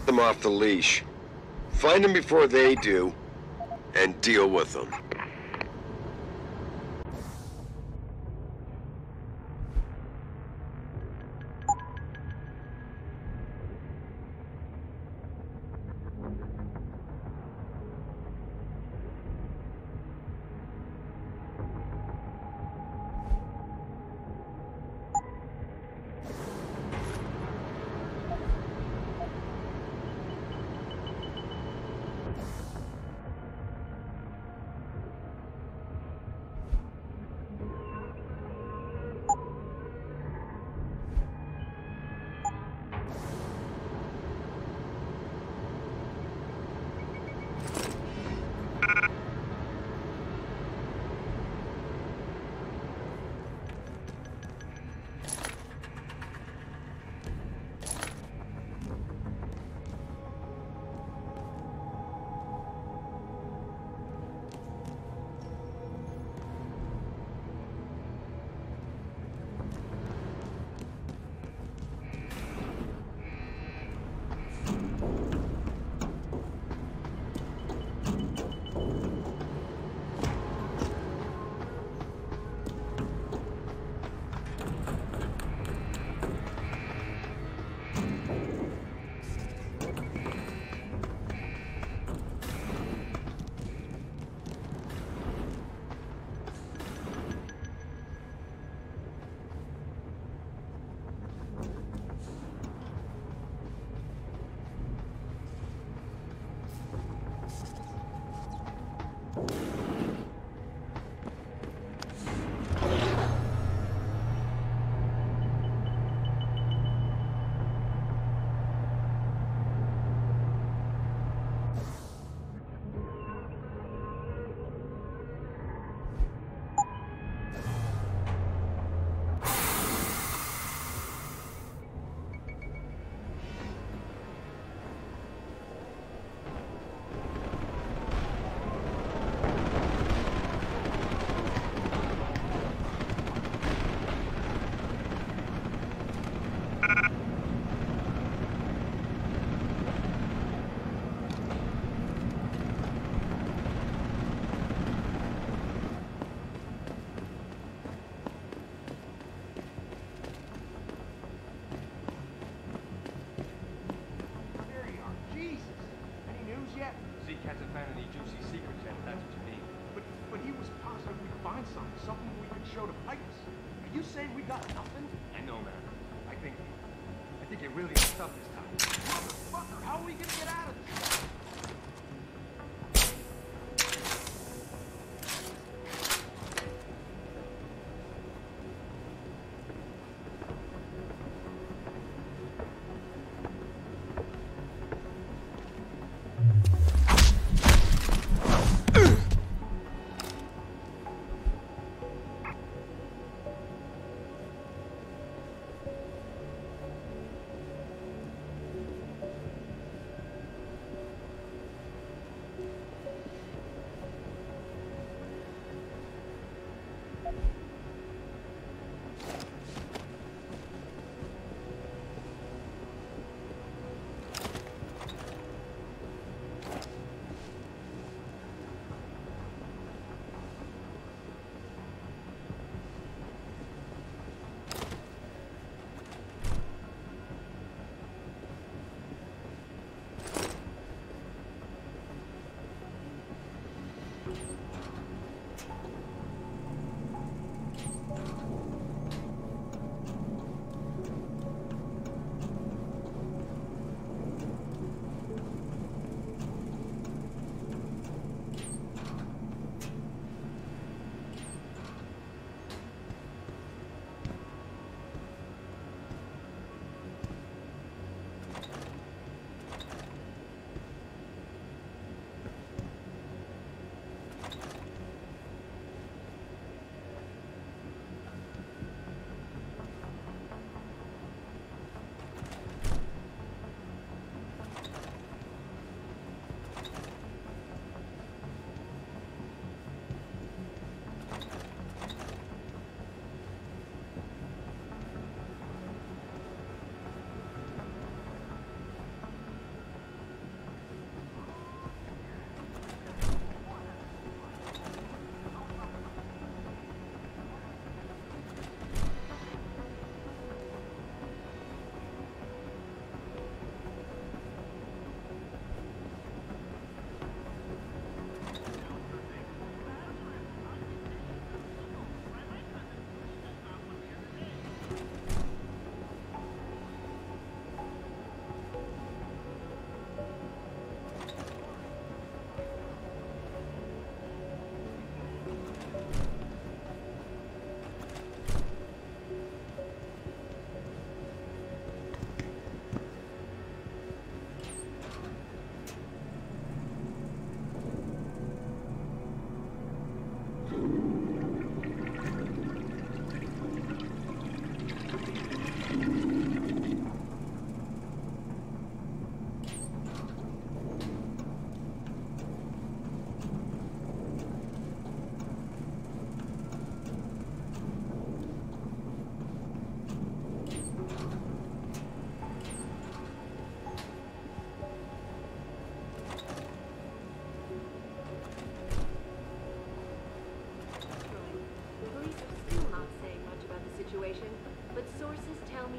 them off the leash. Find them before they do, and deal with them. Something we could show to Pipers. Are you saying we got nothing? I know, man. I think it really messed up this time. Motherfucker, how are we gonna get out of this?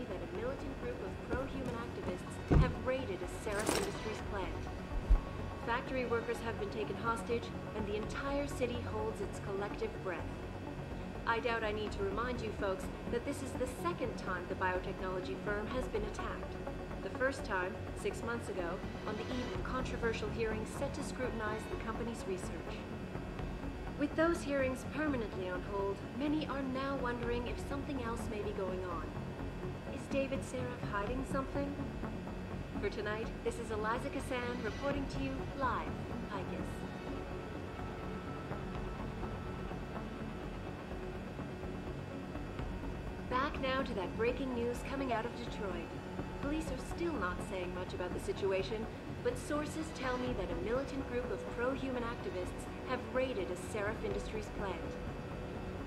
me that a militant group of pro-human activists have raided a Seraph Industries plant. Factory workers have been taken hostage, and the entire city holds its collective breath. I doubt I need to remind you folks that this is the second time the biotechnology firm has been attacked. The first time, 6 months ago, on the eve of controversial hearings set to scrutinize the company's research. With those hearings permanently on hold, many are now wondering if something else may be going on. Is David Seraph hiding something? For tonight, this is Eliza Kassan reporting to you live from Picus. Back now to that breaking news coming out of Detroit. Police are still not saying much about the situation, but sources tell me that a militant group of pro-human activists have raided a Seraph Industries plant.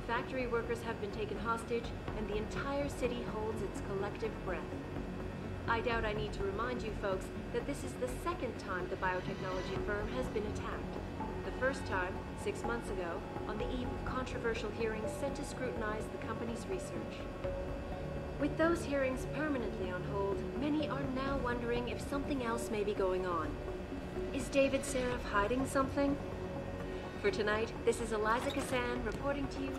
Factory workers have been taken hostage, and the entire city holds its collective breath. I doubt I need to remind you folks that this is the second time the biotechnology firm has been attacked. The first time, 6 months ago, on the eve of controversial hearings set to scrutinize the company's research. With those hearings permanently on hold, many are now wondering if something else may be going on. Is David Seraph hiding something? For tonight, this is Eliza Kassan reporting to you.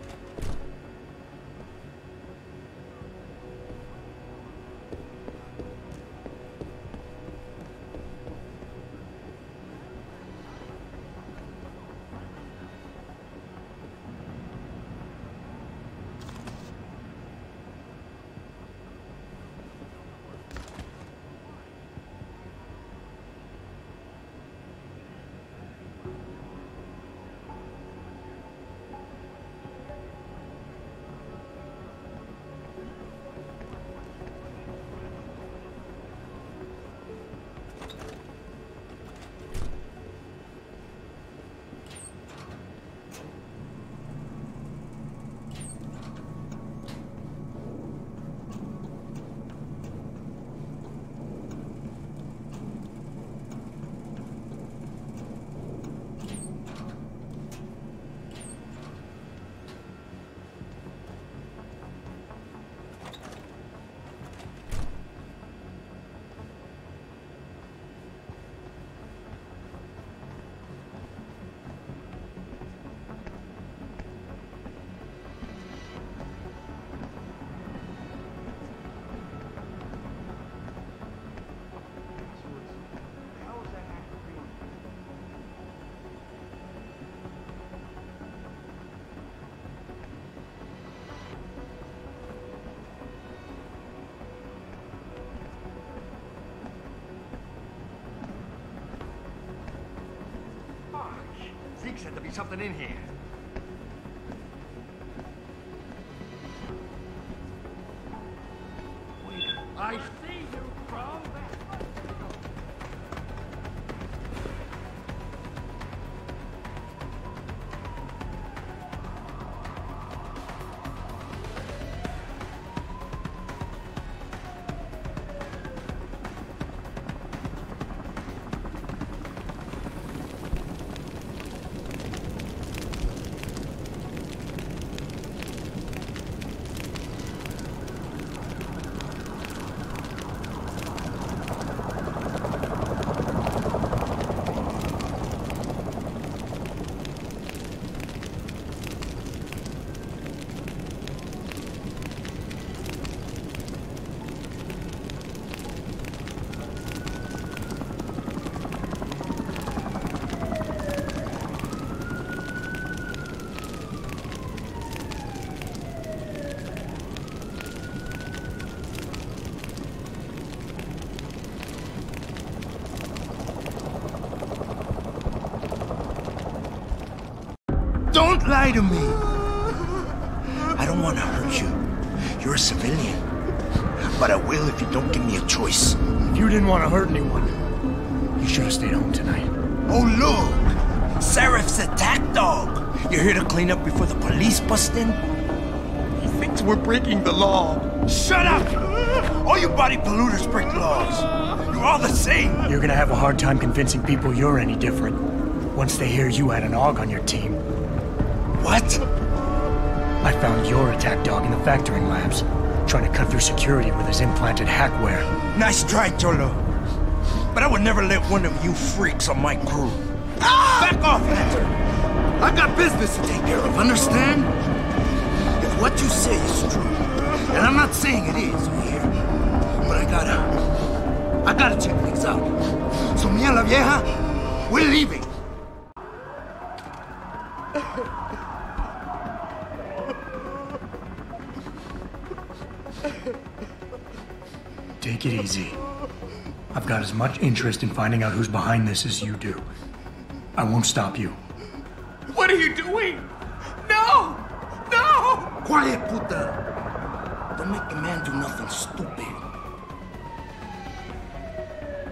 Zeke said there'd be something in here. I see you, bro. Don't lie to me! I don't want to hurt you. You're a civilian. But I will if you don't give me a choice. If you didn't want to hurt anyone, you should have stayed home tonight. Oh, look! Seraph's attack dog! You're here to clean up before the police bust in? He thinks we're breaking the law. Shut up! All you body polluters break laws. You're all the same. You're gonna have a hard time convincing people you're any different once they hear you had an AUG on your team. What? I found your attack dog in the factoring labs. trying to cut through security with his implanted hackware. Nice try, Cholo. But I would never let one of you freaks on my crew. Ah! Back off, Hunter! I got business to take care of, understand? If what you say is true, and I'm not saying it is, you hear? But I gotta check things out. So me and la vieja, we're leaving. Take it easy. I've got as much interest in finding out who's behind this as you do. I won't stop you. What are you doing? No! No! Quiet, puta. Don't make a man do nothing stupid.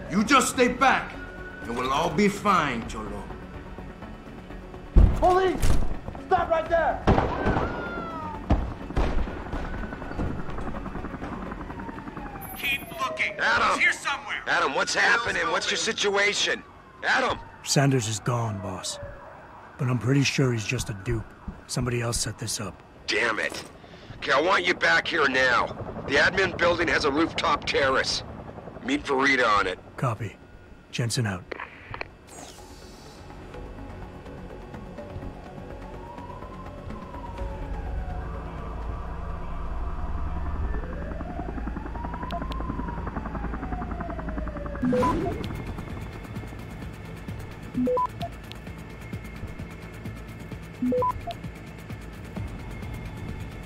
You just stay back, and we'll all be fine, Cholo. Police! Stop right there! Keep looking. Adam! He's here somewhere. Adam, what's happening? What's your situation? Adam! Sanders is gone, boss. But I'm pretty sure he's just a dupe. Somebody else set this up. Damn it. Okay, I want you back here now. The admin building has a rooftop terrace. Meet Farida on it. Copy. Jensen out.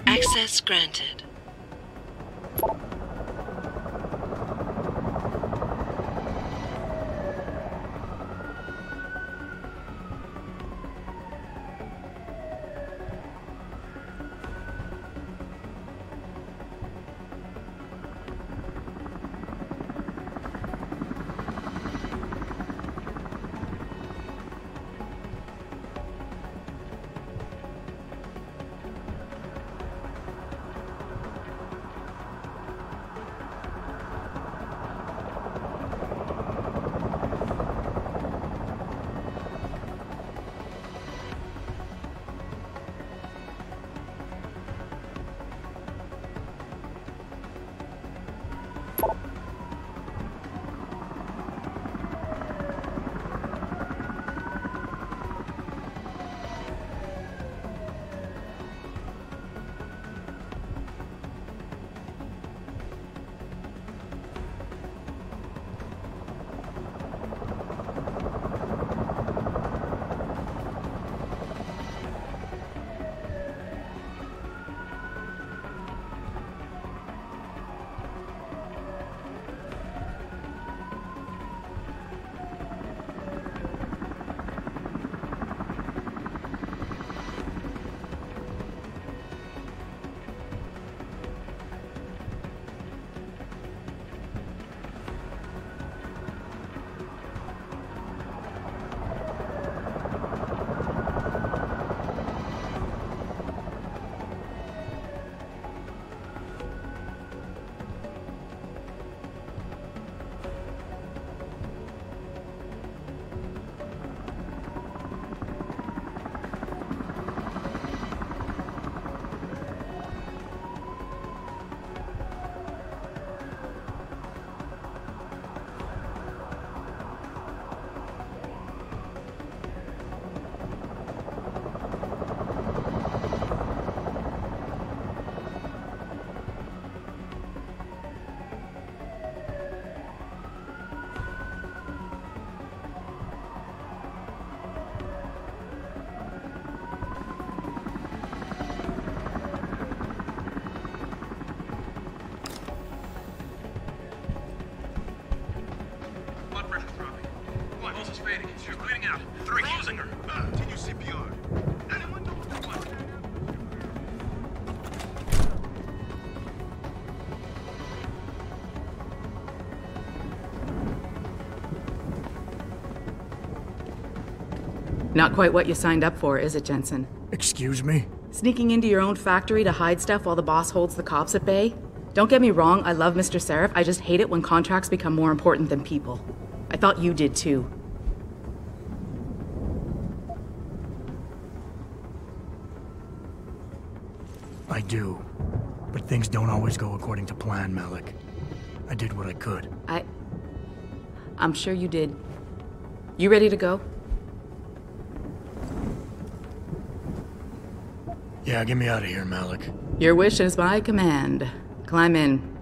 Access granted. Not quite what you signed up for, is it, Jensen? Excuse me? Sneaking into your own factory to hide stuff while the boss holds the cops at bay? Don't get me wrong, I love Mr. Seraph. I just hate it when contracts become more important than people. I thought you did too. I do. But things don't always go according to plan, Malik. I did what I could. I'm sure you did. You ready to go? Yeah, get me out of here, Malik. Your wish is my command. Climb in.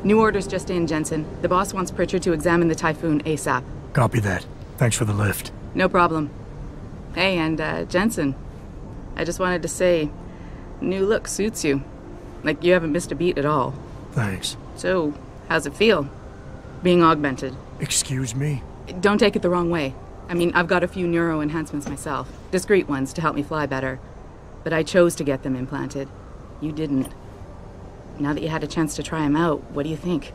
New orders just in, Jensen. The boss wants Pritchard to examine the Typhoon ASAP. Copy that. Thanks for the lift. No problem. Hey, and Jensen, I just wanted to say, new look suits you. Like you haven't missed a beat at all. Thanks. So, how's it feel? Being augmented? Excuse me? Don't take it the wrong way. I mean, I've got a few neuro enhancements myself. Discreet ones to help me fly better. But I chose to get them implanted. You didn't. Now that you had a chance to try them out, what do you think?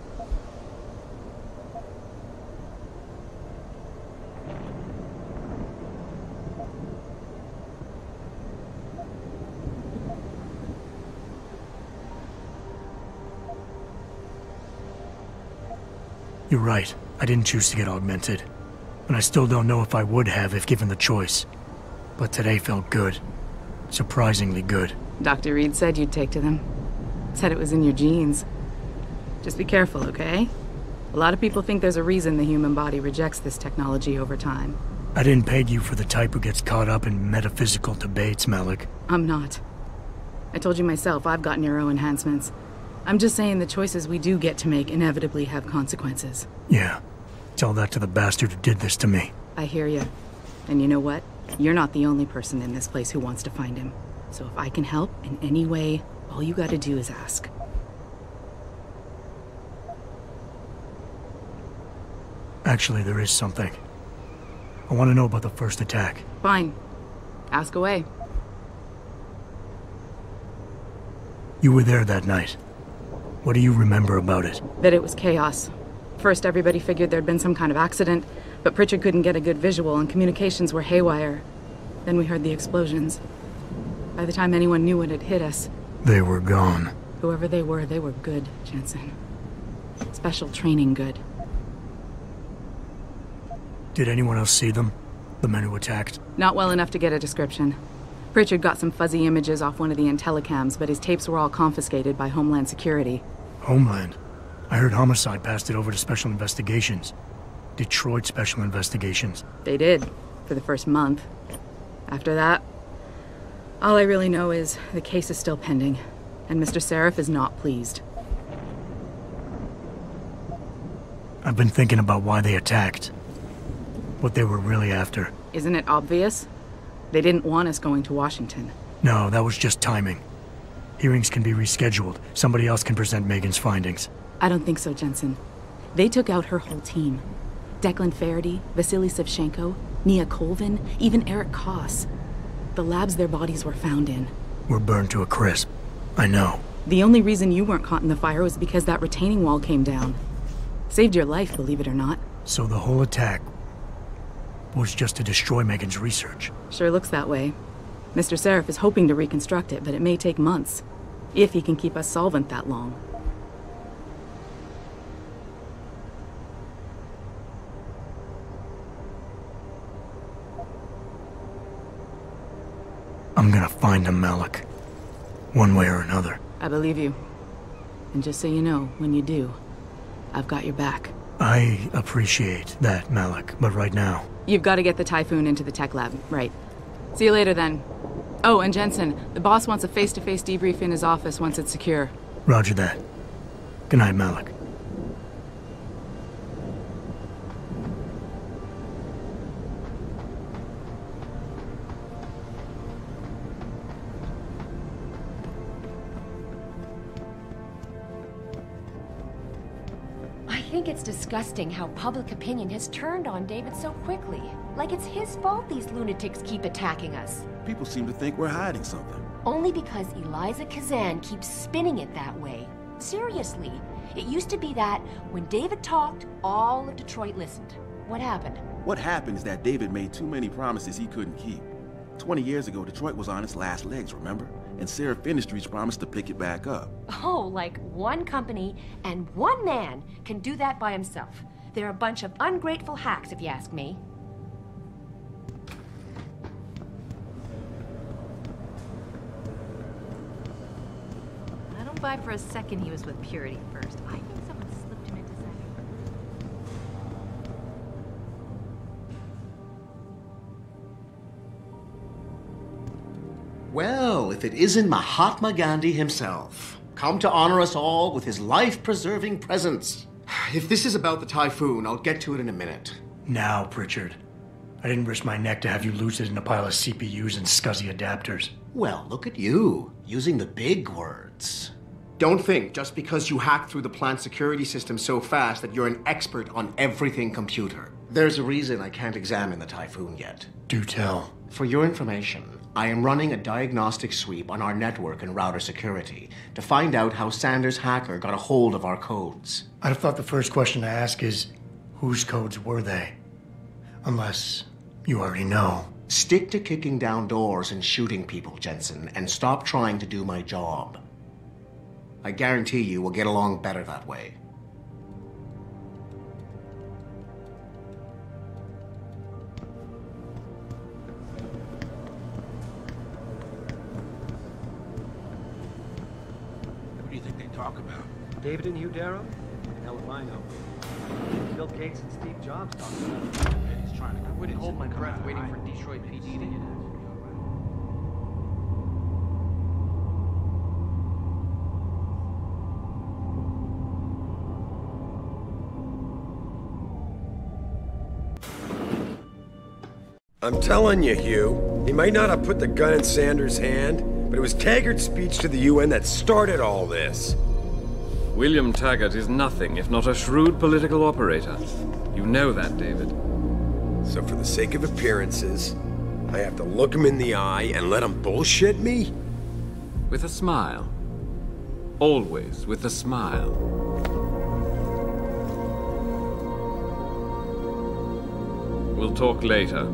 You're right. I didn't choose to get augmented. And I still don't know if I would have if given the choice. But today felt good. Surprisingly good. Dr. Reed said you'd take to them. Said it was in your genes. Just be careful, okay? A lot of people think there's a reason the human body rejects this technology over time. I didn't peg you for the type who gets caught up in metaphysical debates, Malik. I'm not. I told you myself, I've got neuro enhancements. I'm just saying the choices we do get to make inevitably have consequences. Yeah. Tell that to the bastard who did this to me. I hear you. And you know what? You're not the only person in this place who wants to find him. So if I can help in any way, all you gotta do is ask. Actually, there is something. I want to know about the first attack. Fine. Ask away. You were there that night. What do you remember about it? That it was chaos. First, everybody figured there'd been some kind of accident, but Pritchard couldn't get a good visual and communications were haywire. Then we heard the explosions. By the time anyone knew what had hit us... They were gone. Whoever they were good, Jensen. Special training good. Did anyone else see them? The men who attacked? Not well enough to get a description. Pritchard got some fuzzy images off one of the intellicams, but his tapes were all confiscated by Homeland Security. Homeland? I heard Homicide passed it over to Special Investigations. Detroit Special Investigations. They did, for the first month. After that, all I really know is the case is still pending, and Mr. Seraph is not pleased. I've been thinking about why they attacked. What they were really after. Isn't it obvious? They didn't want us going to Washington. No, that was just timing. Hearings can be rescheduled. Somebody else can present Megan's findings. I don't think so, Jensen. They took out her whole team. Declan Faraday, Vasily Savchenko, Nia Colvin, even Eric Koss. The labs their bodies were found in. Were burned to a crisp. I know. The only reason you weren't caught in the fire was because that retaining wall came down. Saved your life, believe it or not. So the whole attack was just to destroy Megan's research. Sure looks that way. Mr. Seraph is hoping to reconstruct it, but it may take months. If he can keep us solvent that long. I'm gonna find him, Malik. One way or another. I believe you. And just so you know, when you do, I've got your back. I appreciate that, Malik, but right now... You've got to get the Typhoon into the tech lab, right. See you later, then. Oh, and Jensen, the boss wants a face-to-face debrief in his office once it's secure. Roger that. Good night, Malik. I think it's disgusting how public opinion has turned on David so quickly. Like it's his fault these lunatics keep attacking us. People seem to think we're hiding something. Only because Eliza Kazan keeps spinning it that way. Seriously, it used to be that when David talked, all of Detroit listened. What happened? What happened is that David made too many promises he couldn't keep. 20 years ago, Detroit was on its last legs, remember? And Seraph Industries promised to pick it back up. Oh, like one company and one man can do that by himself. They're a bunch of ungrateful hacks, if you ask me. I don't buy for a second he was with Purity first. I think someone slipped him into second. Well, if it isn't Mahatma Gandhi himself, come to honor us all with his life-preserving presence. If this is about the typhoon, I'll get to it in a minute. Now, Pritchard. I didn't risk my neck to have you lose it in a pile of CPUs and scuzzy adapters. Well, look at you, using the big words. Don't think just because you hacked through the plant security system so fast that you're an expert on everything computer. There's a reason I can't examine the typhoon yet. Do tell. For your information, I am running a diagnostic sweep on our network and router security to find out how Sanders' hacker got a hold of our codes. I'd have thought the first question to ask is, whose codes were they? Unless you already know. Stick to kicking down doors and shooting people, Jensen, and stop trying to do my job. I guarantee you we'll get along better that way. What do you think they talk about? David and Hugh Darrow? Hell if I know. Bill Gates and Steve Jobs talking about it. He's trying to. I wouldn't hold my breath waiting for Detroit PD to hit it. I'm telling you, Hugh, he might not have put the gun in Sanders' hand, but it was Taggart's speech to the UN that started all this. William Taggart is nothing if not a shrewd political operator. You know that, David. So for the sake of appearances, I have to look him in the eye and let him bullshit me? With a smile. Always with a smile. We'll talk later.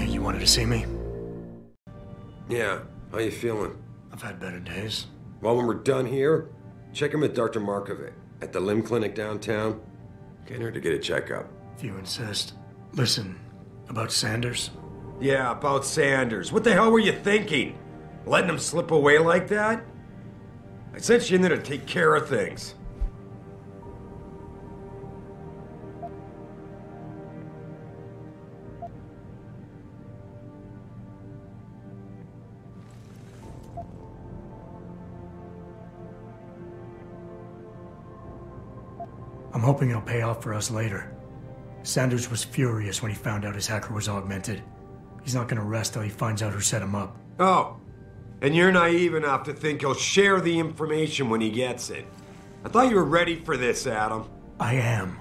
You wanted to see me? Yeah, how you feeling? I've had better days. Well, when we're done here, check in with Dr. Markovic at the limb clinic downtown. Get her to get a checkup. If you insist. Listen, about Sanders? Yeah, about Sanders. What the hell were you thinking? Letting him slip away like that? I sent you in there to take care of things. I'm hoping it'll pay off for us later. Sanders was furious when he found out his hacker was augmented. He's not gonna rest till he finds out who set him up. Oh, and you're naive enough to think he'll share the information when he gets it. I thought you were ready for this, Adam. I am.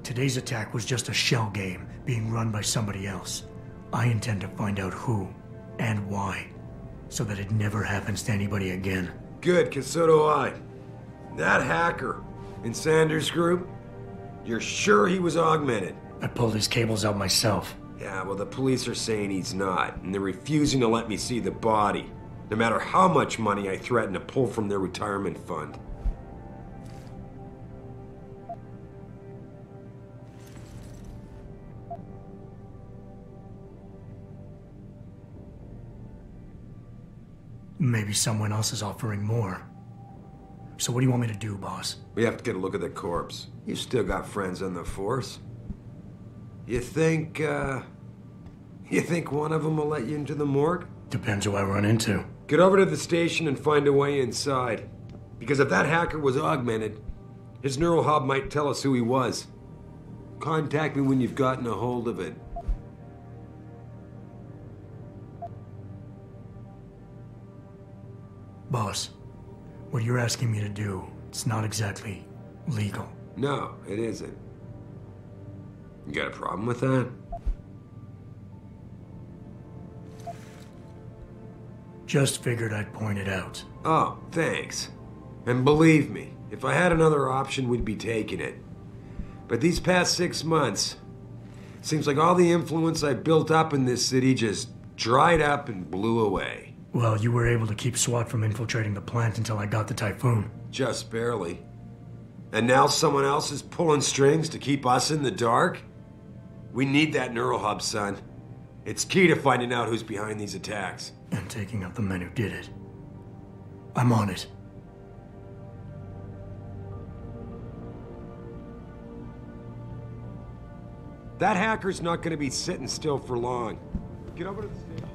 Today's attack was just a shell game being run by somebody else. I intend to find out who and why, so that it never happens to anybody again. Good, because so do I. That hacker in Sanders' group, you're sure he was augmented? I pulled his cables out myself. Yeah, well, the police are saying he's not, and they're refusing to let me see the body, no matter how much money I threaten to pull from their retirement fund. Maybe someone else is offering more. So what do you want me to do, boss? We have to get a look at the corpse. You still got friends on the force. You think one of them will let you into the morgue? Depends who I run into. Get over to the station and find a way inside. Because if that hacker was augmented, his neural hub might tell us who he was. Contact me when you've gotten a hold of it. Boss, what you're asking me to do, it's not exactly legal. No, it isn't. You got a problem with that? Just figured I'd point it out. Oh, thanks. And believe me, if I had another option, we'd be taking it. But these past 6 months, seems like all the influence I built up in this city just dried up and blew away. Well, you were able to keep SWAT from infiltrating the plant until I got the Typhoon. Just barely. And now someone else is pulling strings to keep us in the dark? We need that neural hub, son. It's key to finding out who's behind these attacks. And taking out the men who did it. I'm on it. That hacker's not going to be sitting still for long. Get over to the station.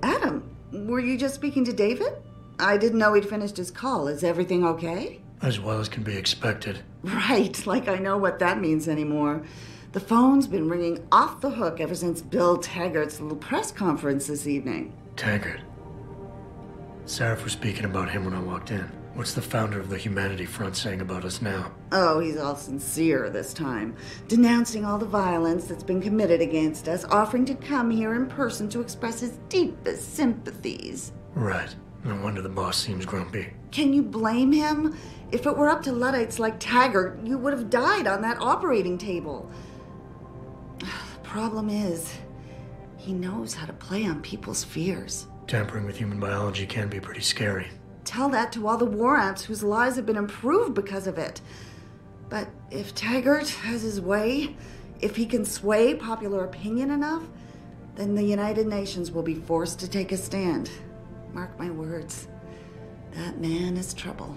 Adam, were you just speaking to David? I didn't know he'd finished his call. Is everything okay? As well as can be expected. Right, like I know what that means anymore. The phone's been ringing off the hook ever since Bill Taggart's little press conference this evening. Taggart. Sarah was speaking about him when I walked in. What's the founder of the Humanity Front saying about us now? Oh, he's all sincere this time, denouncing all the violence that's been committed against us, offering to come here in person to express his deepest sympathies. Right. No wonder the boss seems grumpy. Can you blame him? If it were up to Luddites like Taggart, you would have died on that operating table. The problem is, he knows how to play on people's fears. Tampering with human biology can be pretty scary. Tell that to all the war amps whose lives have been improved because of it. But if Taggart has his way, if he can sway popular opinion enough, then the United Nations will be forced to take a stand. Mark my words, that man is trouble.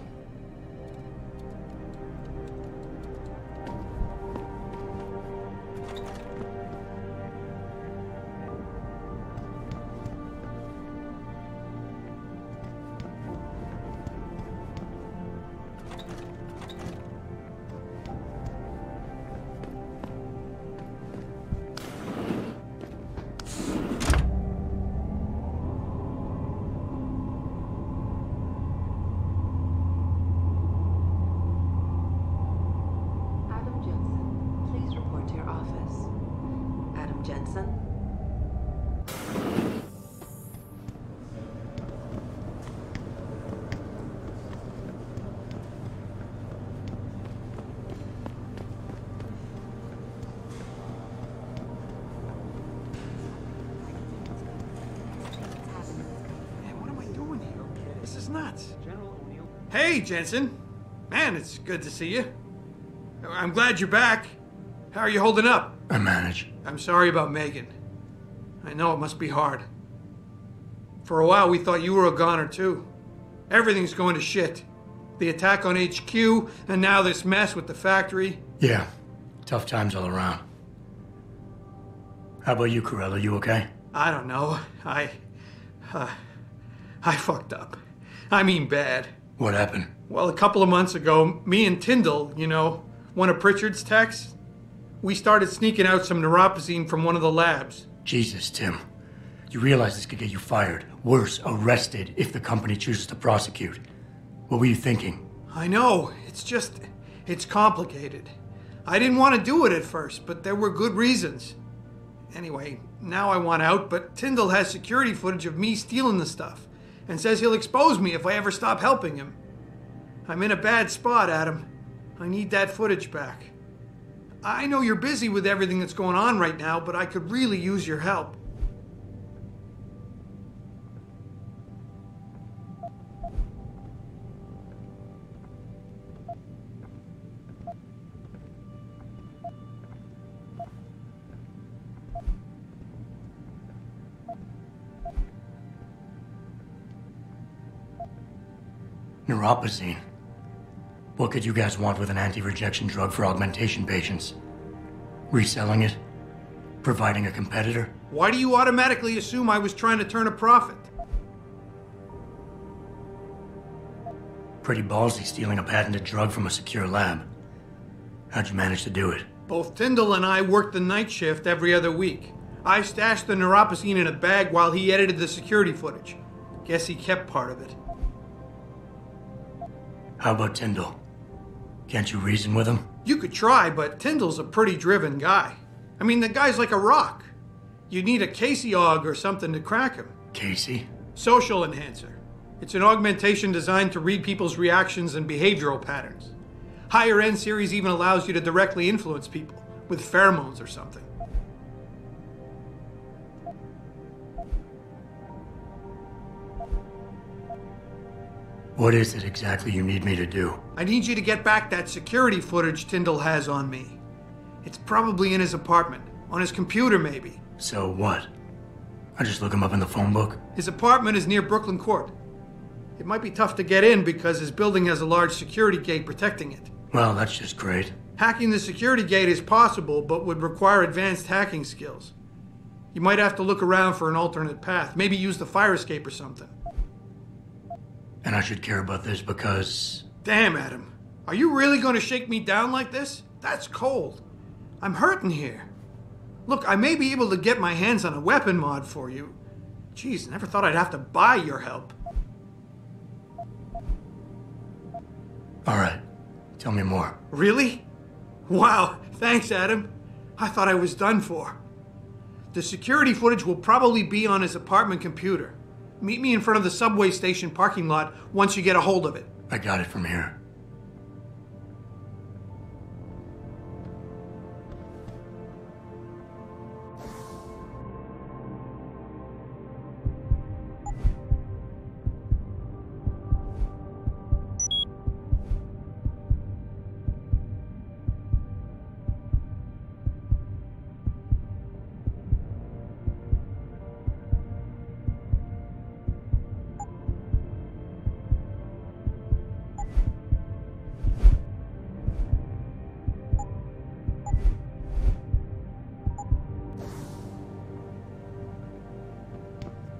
Hey, Jensen. Man, it's good to see you. I'm glad you're back. How are you holding up? I manage. I'm sorry about Megan. I know it must be hard. For a while, we thought you were a goner, too. Everything's going to shit. The attack on HQ, and now this mess with the factory. Yeah, tough times all around. How about you, Corella? You okay? I don't know. I fucked up. I mean bad. What happened? Well, a couple of months ago, me and Tyndall, you know, one of Pritchard's techs, we started sneaking out some neuropozyne from one of the labs. Jesus, Tim. You realize this could get you fired. Worse, arrested if the company chooses to prosecute. What were you thinking? I know. It's complicated. I didn't want to do it at first, but there were good reasons. Anyway, now I want out, but Tyndall has security footage of me stealing the stuff and says he'll expose me if I ever stop helping him. I'm in a bad spot, Adam. I need that footage back. I know you're busy with everything that's going on right now, but I could really use your help. Neuropozyne. What could you guys want with an anti-rejection drug for augmentation patients? Reselling it? Providing a competitor? Why do you automatically assume I was trying to turn a profit? Pretty ballsy stealing a patented drug from a secure lab. How'd you manage to do it? Both Tyndall and I worked the night shift every other week. I stashed the neuropozyne in a bag while he edited the security footage. Guess he kept part of it. How about Tyndall? Can't you reason with him? You could try, but Tyndall's a pretty driven guy. I mean, the guy's like a rock. You'd need a Casey aug or something to crack him. Casey? Social enhancer. It's an augmentation designed to read people's reactions and behavioral patterns. Higher end series even allows you to directly influence people with pheromones or something. What is it exactly you need me to do? I need you to get back that security footage Tyndall has on me. It's probably in his apartment. On his computer, maybe. So what? I just look him up in the phone book? His apartment is near Brooklyn Court. It might be tough to get in because his building has a large security gate protecting it. Well, that's just great. Hacking the security gate is possible, but would require advanced hacking skills. You might have to look around for an alternate path. Maybe use the fire escape or something. And I should care about this because... Damn, Adam. Are you really going to shake me down like this? That's cold. I'm hurting here. Look, I may be able to get my hands on a weapon mod for you. Jeez, never thought I'd have to buy your help. All right. Tell me more. Really? Wow, thanks, Adam. I thought I was done for. The security footage will probably be on his apartment computer. Meet me in front of the subway station parking lot once you get a hold of it. I got it from here.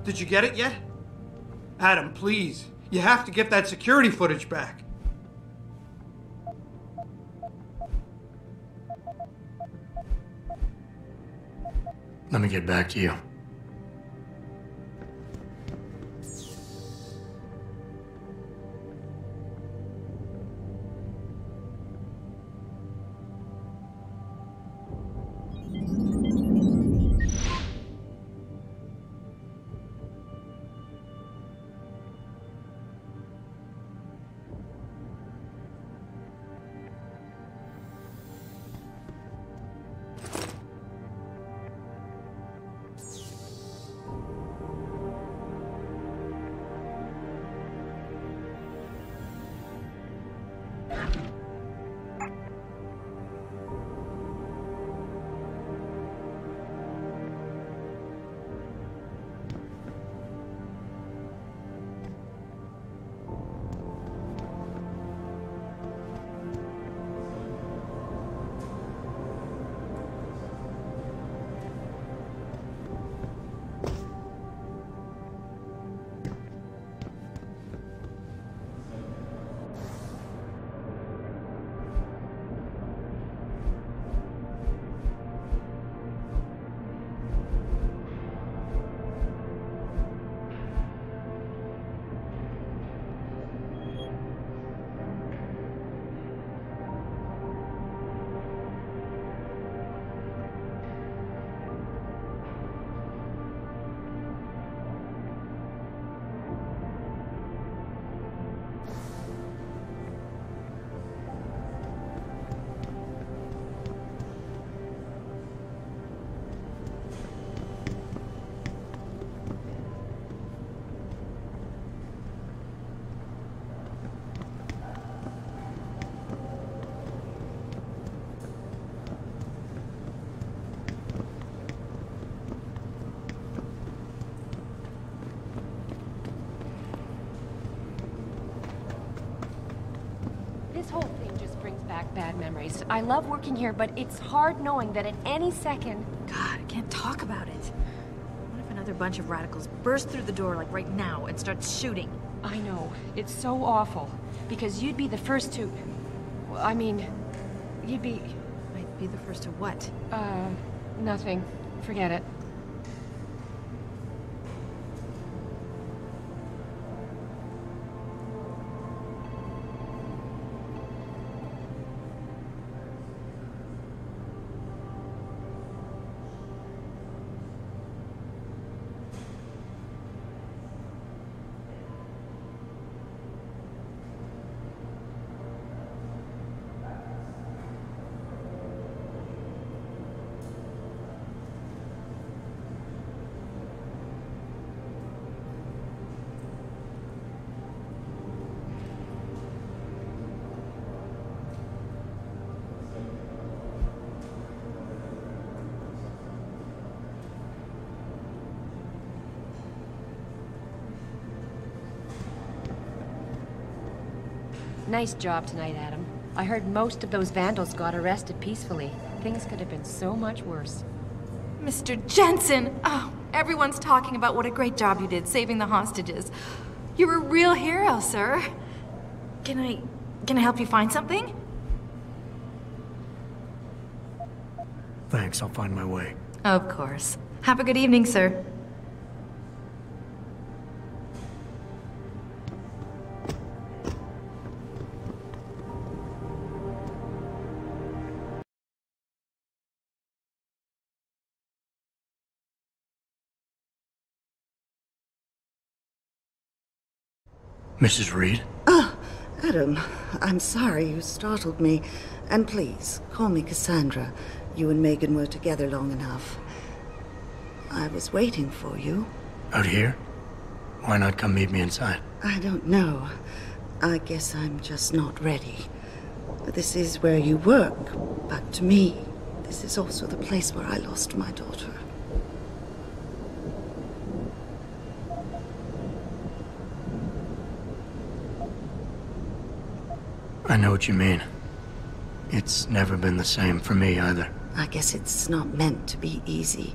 Did you get it yet? Adam, please. You have to get that security footage back. Let me get back to you. bad memories. I love working here, but it's hard knowing that at any second... God, I can't talk about it. What if another bunch of radicals burst through the door, like right now, and start shooting? I know. It's so awful. Because you'd be the first to... Well, I mean, you'd be... I'd be the first to what? Nothing. Forget it. Nice job tonight, Adam. I heard most of those vandals got arrested peacefully. Things could have been so much worse. Mr. Jensen! Oh, everyone's talking about what a great job you did saving the hostages. You're a real hero, sir. Can I help you find something? Thanks, I'll find my way. Of course. Have a good evening, sir. Mrs. Reed? Adam, I'm sorry you startled me. And please, call me Cassandra. You and Megan were together long enough. I was waiting for you. Out here? Why not come meet me inside? I don't know. I guess I'm just not ready. This is where you work, but to me, this is also the place where I lost my daughter. I know what you mean. It's never been the same for me either. I guess it's not meant to be easy.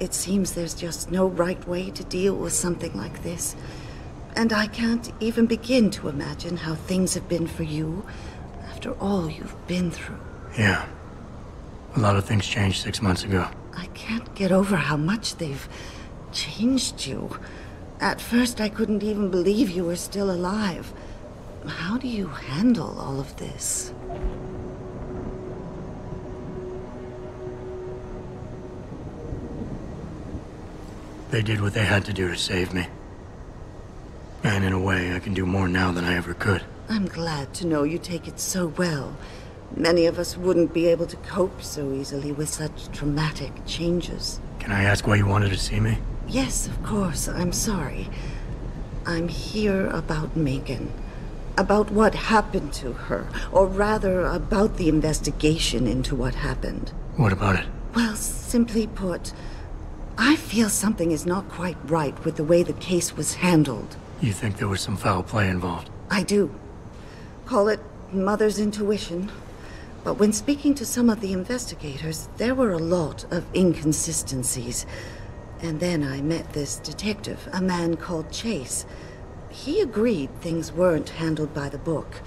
It seems there's just no right way to deal with something like this. And I can't even begin to imagine how things have been for you after all you've been through. Yeah. A lot of things changed 6 months ago. I can't get over how much they've changed you. At first, I couldn't even believe you were still alive. How do you handle all of this? They did what they had to do to save me. And in a way, I can do more now than I ever could. I'm glad to know you take it so well. Many of us wouldn't be able to cope so easily with such traumatic changes. Can I ask why you wanted to see me? Yes, of course. I'm sorry. I'm here about Megan. About what happened to her. Or rather, about the investigation into what happened. What about it? Well, simply put, I feel something is not quite right with the way the case was handled. You think there was some foul play involved? I do. Call it mother's intuition. But when speaking to some of the investigators, there were a lot of inconsistencies. And then I met this detective, a man called Chase. He agreed things weren't handled by the book,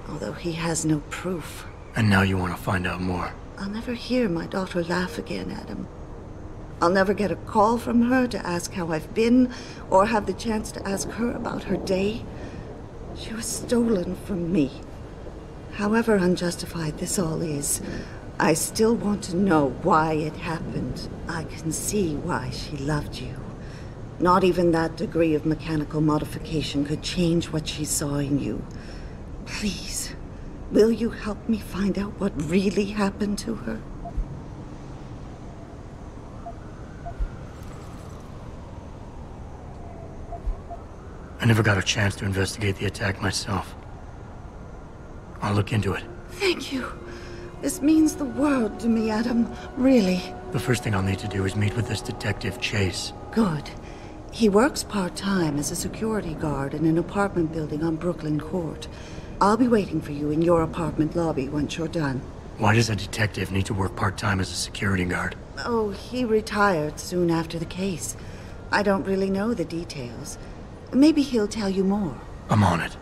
although he has no proof. And now you want to find out more? I'll never hear my daughter laugh again, Adam. I'll never get a call from her to ask how I've been, or have the chance to ask her about her day. She was stolen from me. However unjustified this all is, I still want to know why it happened. I can see why she loved you. Not even that degree of mechanical modification could change what she saw in you. Please, will you help me find out what really happened to her? I never got a chance to investigate the attack myself. I'll look into it. Thank you. This means the world to me, Adam. Really. The first thing I'll need to do is meet with this detective, Chase. Good. He works part-time as a security guard in an apartment building on Brooklyn Court. I'll be waiting for you in your apartment lobby once you're done. Why does a detective need to work part-time as a security guard? Oh, he retired soon after the case. I don't really know the details. Maybe he'll tell you more. I'm on it.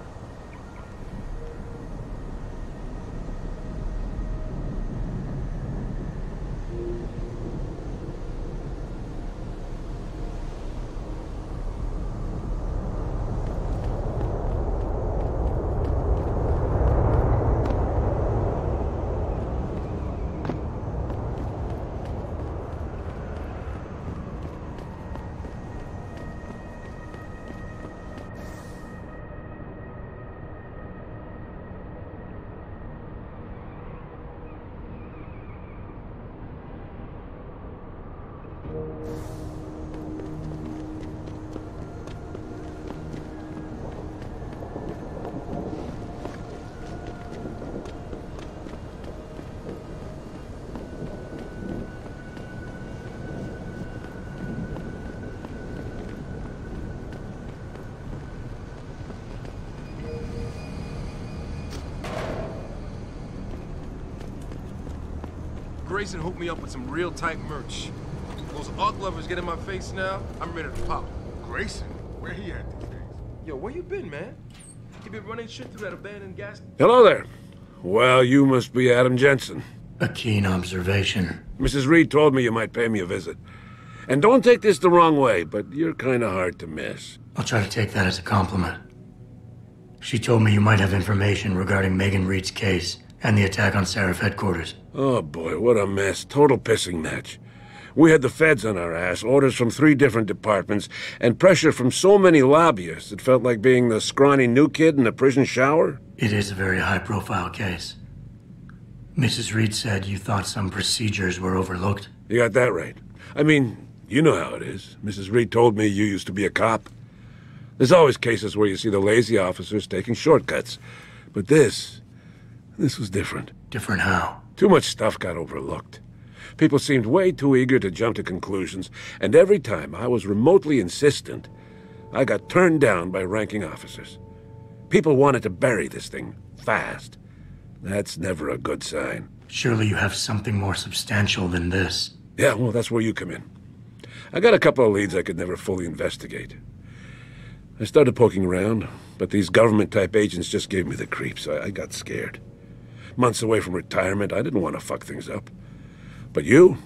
Grayson hooked me up with some real tight merch. Those art lovers get in my face now, I'm ready to pop. Grayson? Where he at these days? Yo, where you been, man? You been running shit through that abandoned gas... Hello there. Well, you must be Adam Jensen. A keen observation. Mrs. Reed told me you might pay me a visit. And don't take this the wrong way, but you're kind of hard to miss. I'll try to take that as a compliment. She told me you might have information regarding Megan Reed's case and the attack on Seraph headquarters. Oh boy, what a mess. Total pissing match. We had the feds on our ass, orders from 3 different departments, and pressure from so many lobbyists it felt like being the scrawny new kid in a prison shower. It is a very high-profile case. Mrs. Reed said you thought some procedures were overlooked. You got that right. I mean, you know how it is. Mrs. Reed told me you used to be a cop. There's always cases where you see the lazy officers taking shortcuts. But this was different. Different how? Too much stuff got overlooked. People seemed way too eager to jump to conclusions, and every time I was remotely insistent, I got turned down by ranking officers. People wanted to bury this thing fast. That's never a good sign. Surely you have something more substantial than this. Yeah, well, that's where you come in. I got a couple of leads I could never fully investigate. I started poking around, but these government-type agents just gave me the creeps. I got scared. Months away from retirement, I didn't want to fuck things up. But you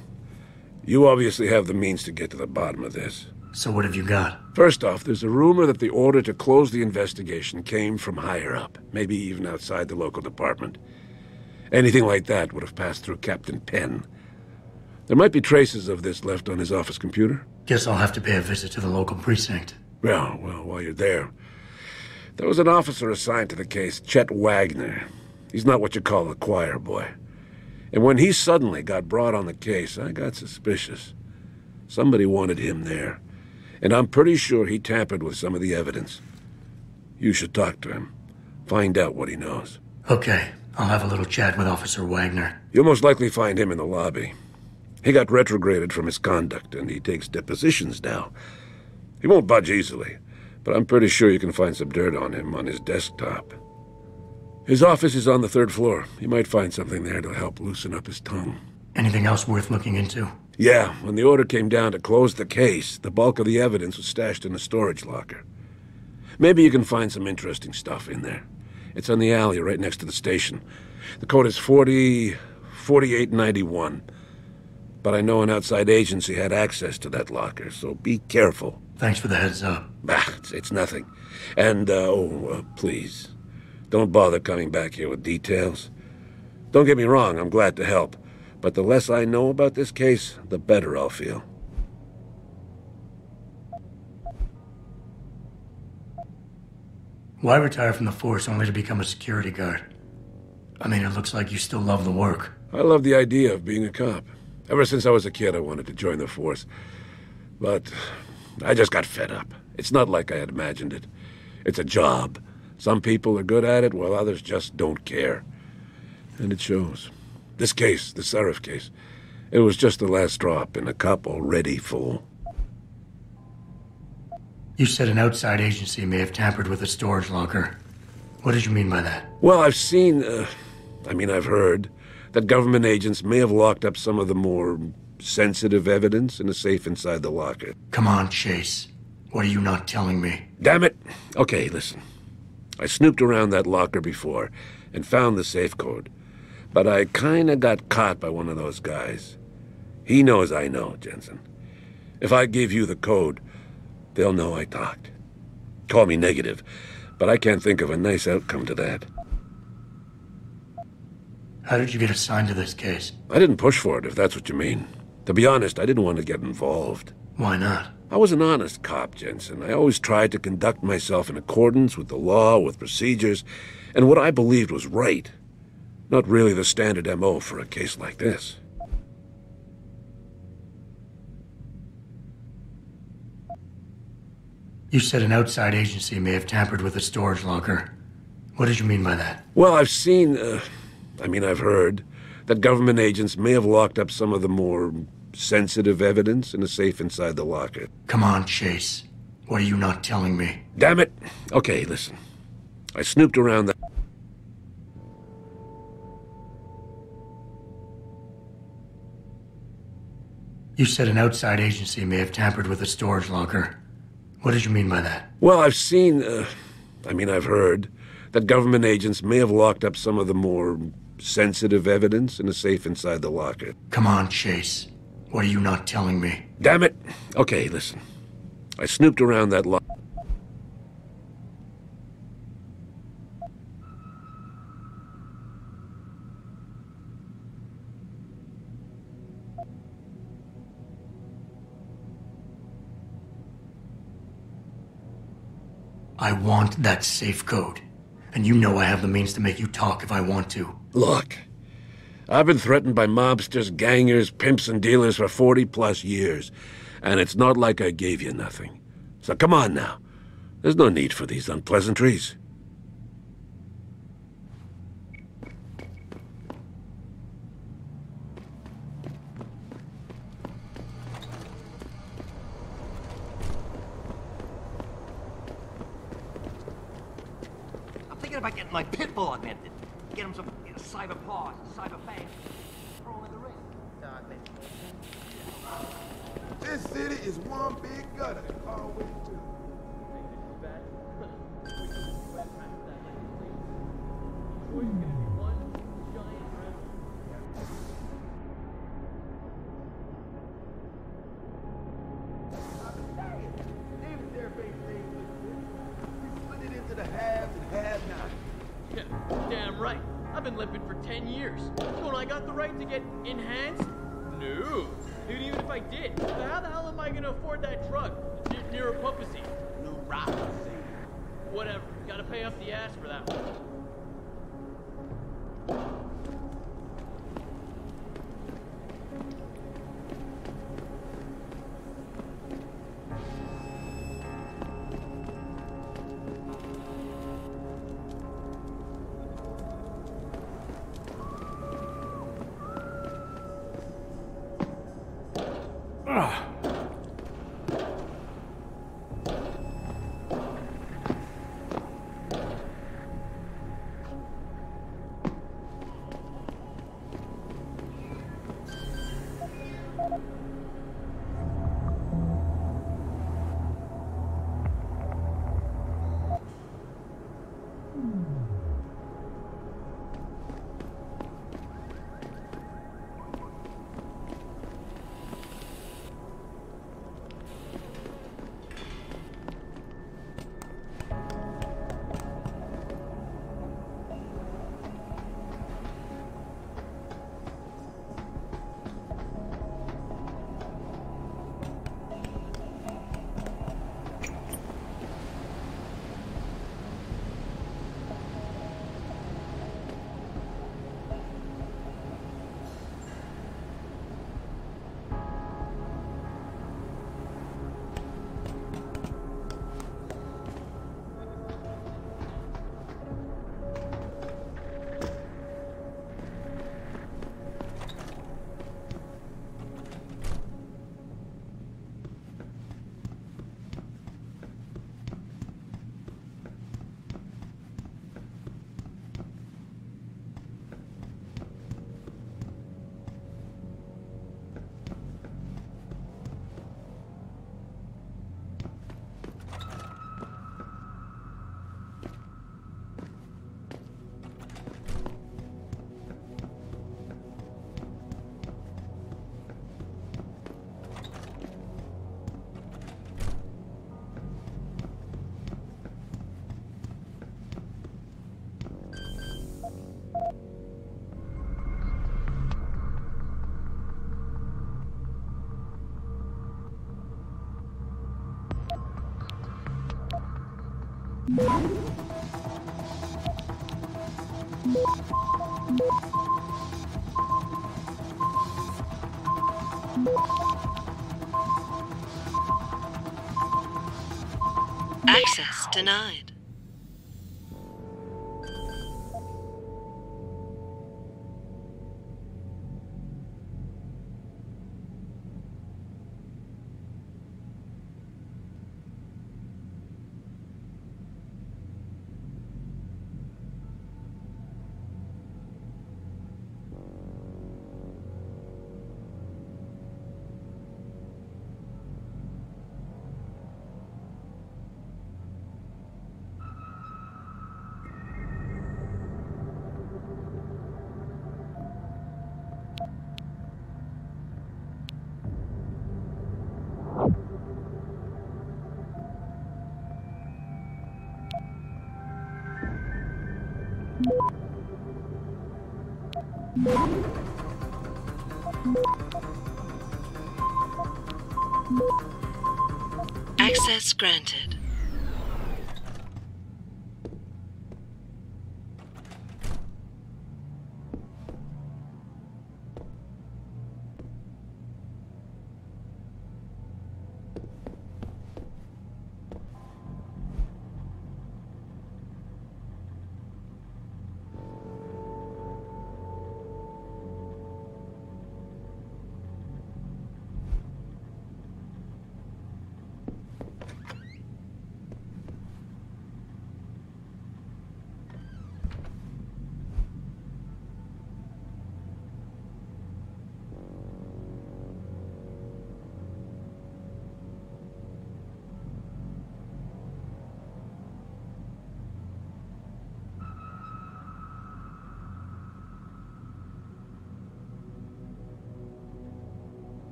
obviously have the means to get to the bottom of this. So what have you got? First off, there's a rumor that the order to close the investigation came from higher up, maybe even outside the local department. Anything like that would have passed through Captain Penn. There might be traces of this left on his office computer. Guess I'll have to pay a visit to the local precinct. Well, while you're there, there was an officer assigned to the case, Chet Wagner. He's not what you call a choir boy. And when he suddenly got brought on the case, I got suspicious. Somebody wanted him there. And I'm pretty sure he tampered with some of the evidence. You should talk to him. Find out what he knows. Okay, I'll have a little chat with Officer Wagner. You'll most likely find him in the lobby. He got retrograded from his conduct, and he takes depositions now. He won't budge easily, but I'm pretty sure you can find some dirt on him on his desktop. His office is on the 3rd floor. You might find something there to help loosen up his tongue. Anything else worth looking into? Yeah, when the order came down to close the case, the bulk of the evidence was stashed in a storage locker. Maybe you can find some interesting stuff in there. It's on the alley right next to the station. The code is 4891. But I know an outside agency had access to that locker, so be careful. Thanks for the heads up. It's nothing. And, please, don't bother coming back here with details. Don't get me wrong, I'm glad to help. But the less I know about this case, the better I'll feel. Why retire from the force only to become a security guard? I mean, it looks like you still love the work. I love the idea of being a cop. Ever since I was a kid, I wanted to join the force. But I just got fed up. It's not like I had imagined it. It's a job. Some people are good at it, while others just don't care. And it shows. This case, the Seraph case, it was just the last drop in a cup already full. You said an outside agency may have tampered with a storage locker. What did you mean by that? Well, I've seen, I've heard that government agents may have locked up some of the more sensitive evidence in a safe inside the locker. Come on, Chase. What are you not telling me? Damn it! Okay, listen. I snooped around that locker before and found the safe code. But I kinda got caught by one of those guys. He knows I know, Jensen. If I give you the code, they'll know I talked. Call me negative, but I can't think of a nice outcome to that. How did you get assigned to this case? I didn't push for it, if that's what you mean. To be honest, I didn't want to get involved. Why not? I was an honest cop, Jensen. I always tried to conduct myself in accordance with the law, with procedures, and what I believed was right. Not really the standard MO for a case like this. You said an outside agency may have tampered with a storage locker. What did you mean by that? Well, I've seen, I've heard that government agents may have locked up some of the more sensitive evidence in a safe inside the locker. Come on, Chase. What are you not telling me? Damn it! Okay, listen. I snooped around the... You said an outside agency may have tampered with a storage locker. What did you mean by that? Well, I've seen, I've heard that government agents may have locked up some of the more sensitive evidence in a safe inside the locker. Come on, Chase. What are you not telling me? Damn it! Okay, listen. I snooped around that locker. I want that safe code. And you know I have the means to make you talk if I want to. Look, I've been threatened by mobsters, gangers, pimps, and dealers for 40-plus years. And it's not like I gave you nothing. So come on now. There's no need for these unpleasantries. I'm thinking about getting my pit bull augmented. Get him some cyber paws, cyber fangs. Throw him in the ring. This city is one big gutter. Always do. Yeah, damn right. I've been limping for 10 years. Don't I got the right to get enhanced? No. Dude, even if I did, how the hell am I gonna afford that drug? Neuropuppacy. Neuropathy. Whatever. Gotta pay up the ass for that one. Access denied. Access granted.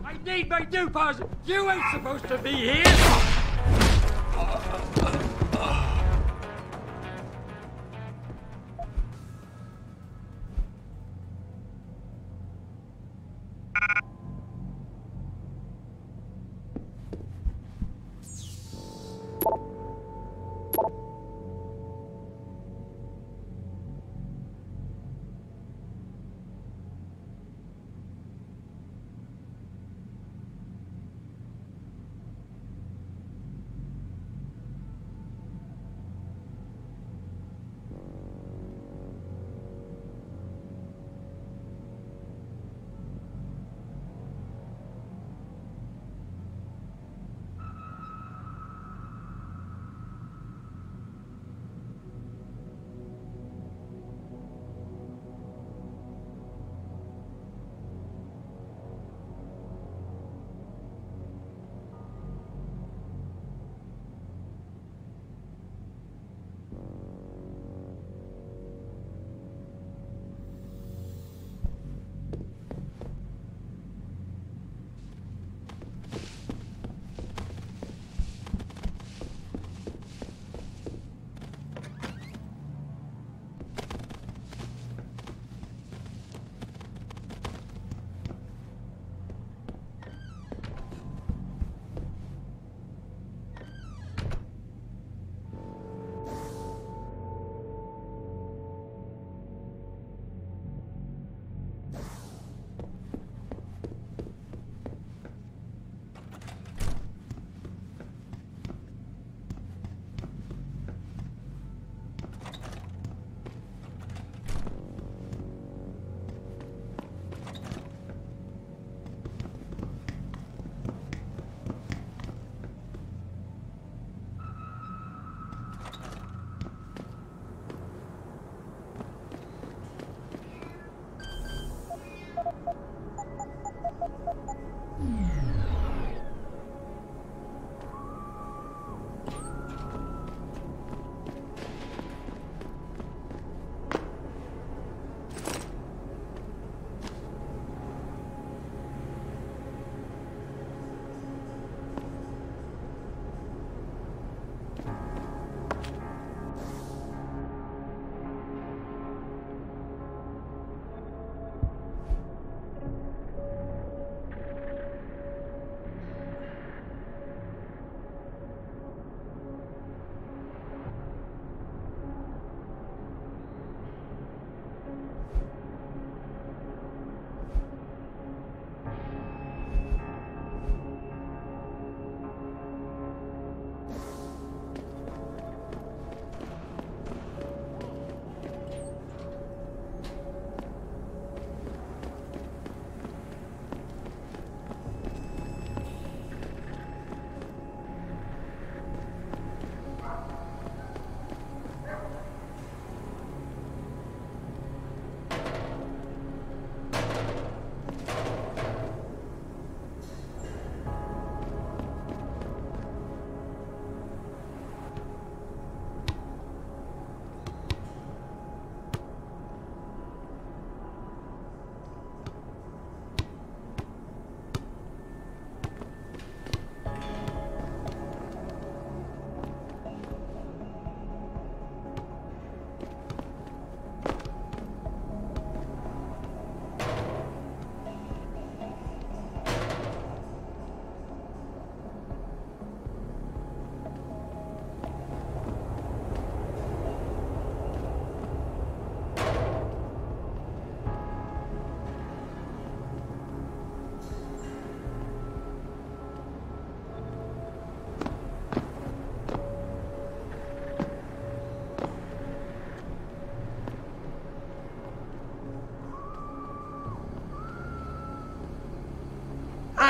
I need my new paws. You ain't supposed to be here.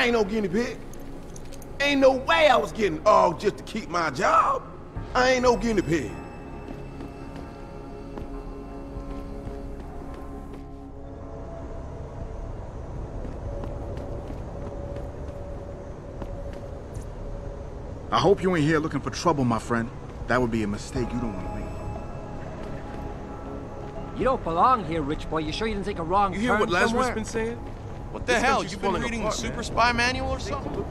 I ain't no guinea pig. Ain't no way I was getting off just to keep my job. I ain't no guinea pig. I hope you ain't here looking for trouble, my friend. That would be a mistake you don't want to make. You don't belong here, rich boy. You sure you didn't take a wrong turn You hear what Lazarus somewhere? been saying? What the hell? You been reading the Super Spy Manual or something?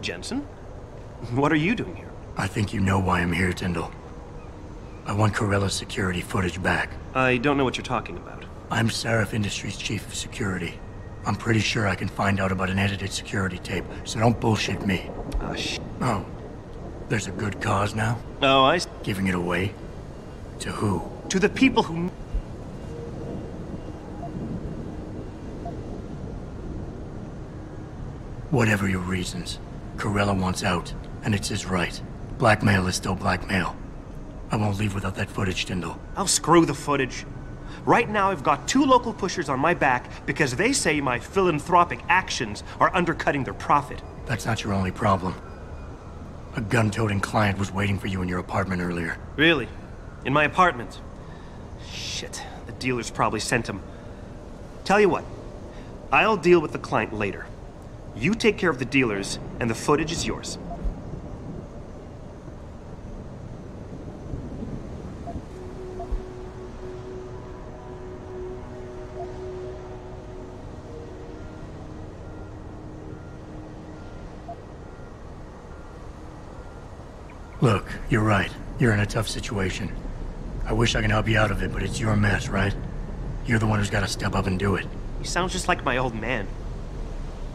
Jensen? What are you doing here? I think you know why I'm here, Tyndall. I want Corella's security footage back. I don't know what you're talking about. I'm Seraph Industries' chief of security. I'm pretty sure I can find out about an edited security tape, so don't bullshit me. Oh, there's a good cause now? Oh, I... Giving it away? To who? To the people who... Whatever your reasons, Corella wants out, and it's his right. Blackmail is still blackmail. I won't leave without that footage, Tyndall. I'll screw the footage. Right now, I've got 2 local pushers on my back because they say my philanthropic actions are undercutting their profit. That's not your only problem. A gun-toting client was waiting for you in your apartment earlier. Really? In my apartment? Shit, the dealers probably sent him. Tell you what, I'll deal with the client later. You take care of the dealers, and the footage is yours. Look, you're right. You're in a tough situation. I wish I could help you out of it, but it's your mess, right? You're the one who's got to step up and do it. You sound just like my old man.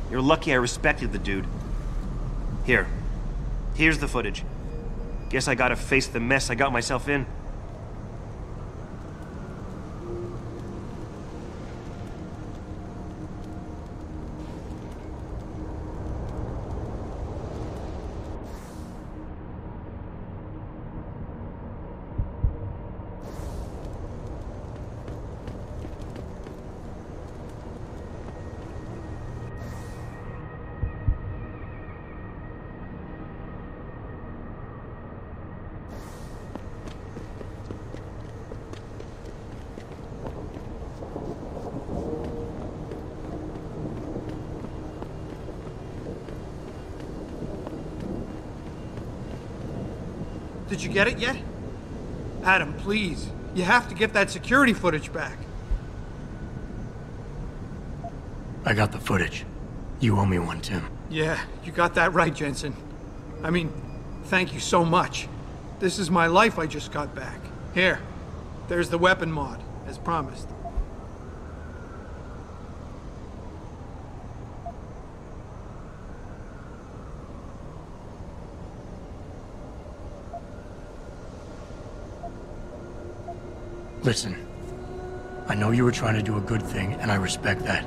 You're lucky I respected the dude. Here's the footage. Guess I gotta face the mess I got myself in. Did you get it yet? Adam, please. You have to get that security footage back. I got the footage. You owe me one, Tim. Yeah, you got that right, Jensen. I mean, thank you so much. This is my life I just got back. Here, there's the weapon mod, as promised. Listen, I know you were trying to do a good thing, and I respect that.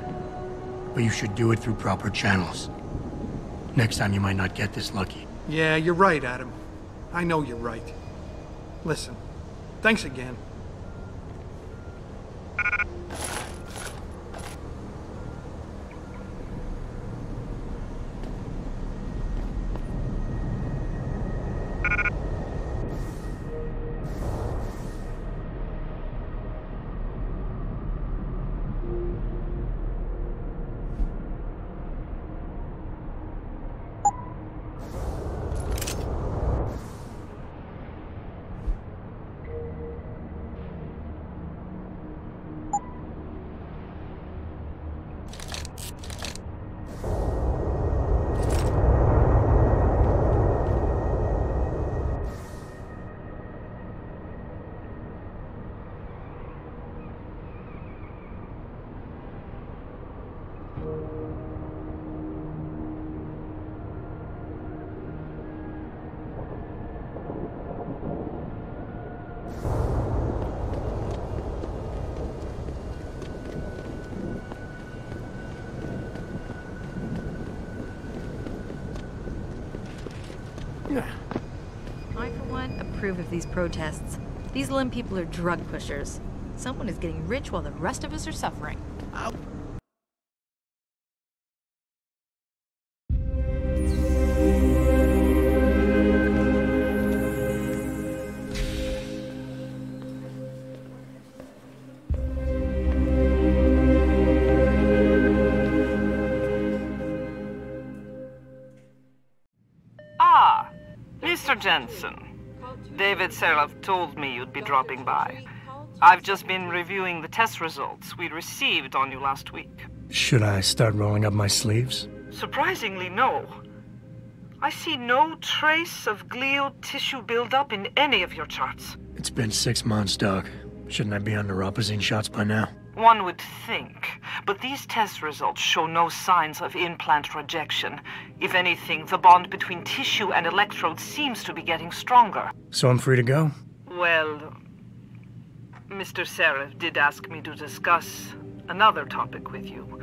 But you should do it through proper channels. Next time you might not get this lucky. Yeah, you're right, Adam. I know you're right. Listen, thanks again. approve of these protests. These Lim people are drug pushers. Someone is getting rich while the rest of us are suffering. Ah, Mr. Jensen. David Seraph told me you'd be dropping by. I've just been reviewing the test results we received on you last week. Should I start rolling up my sleeves? Surprisingly, no. I see no trace of glial tissue buildup in any of your charts. It's been 6 months, Doc. Shouldn't I be on neuropozyne shots by now? One would think, but these test results show no signs of implant rejection. If anything, the bond between tissue and electrodes seems to be getting stronger. So I'm free to go? Well, Mr. Seraph did ask me to discuss another topic with you.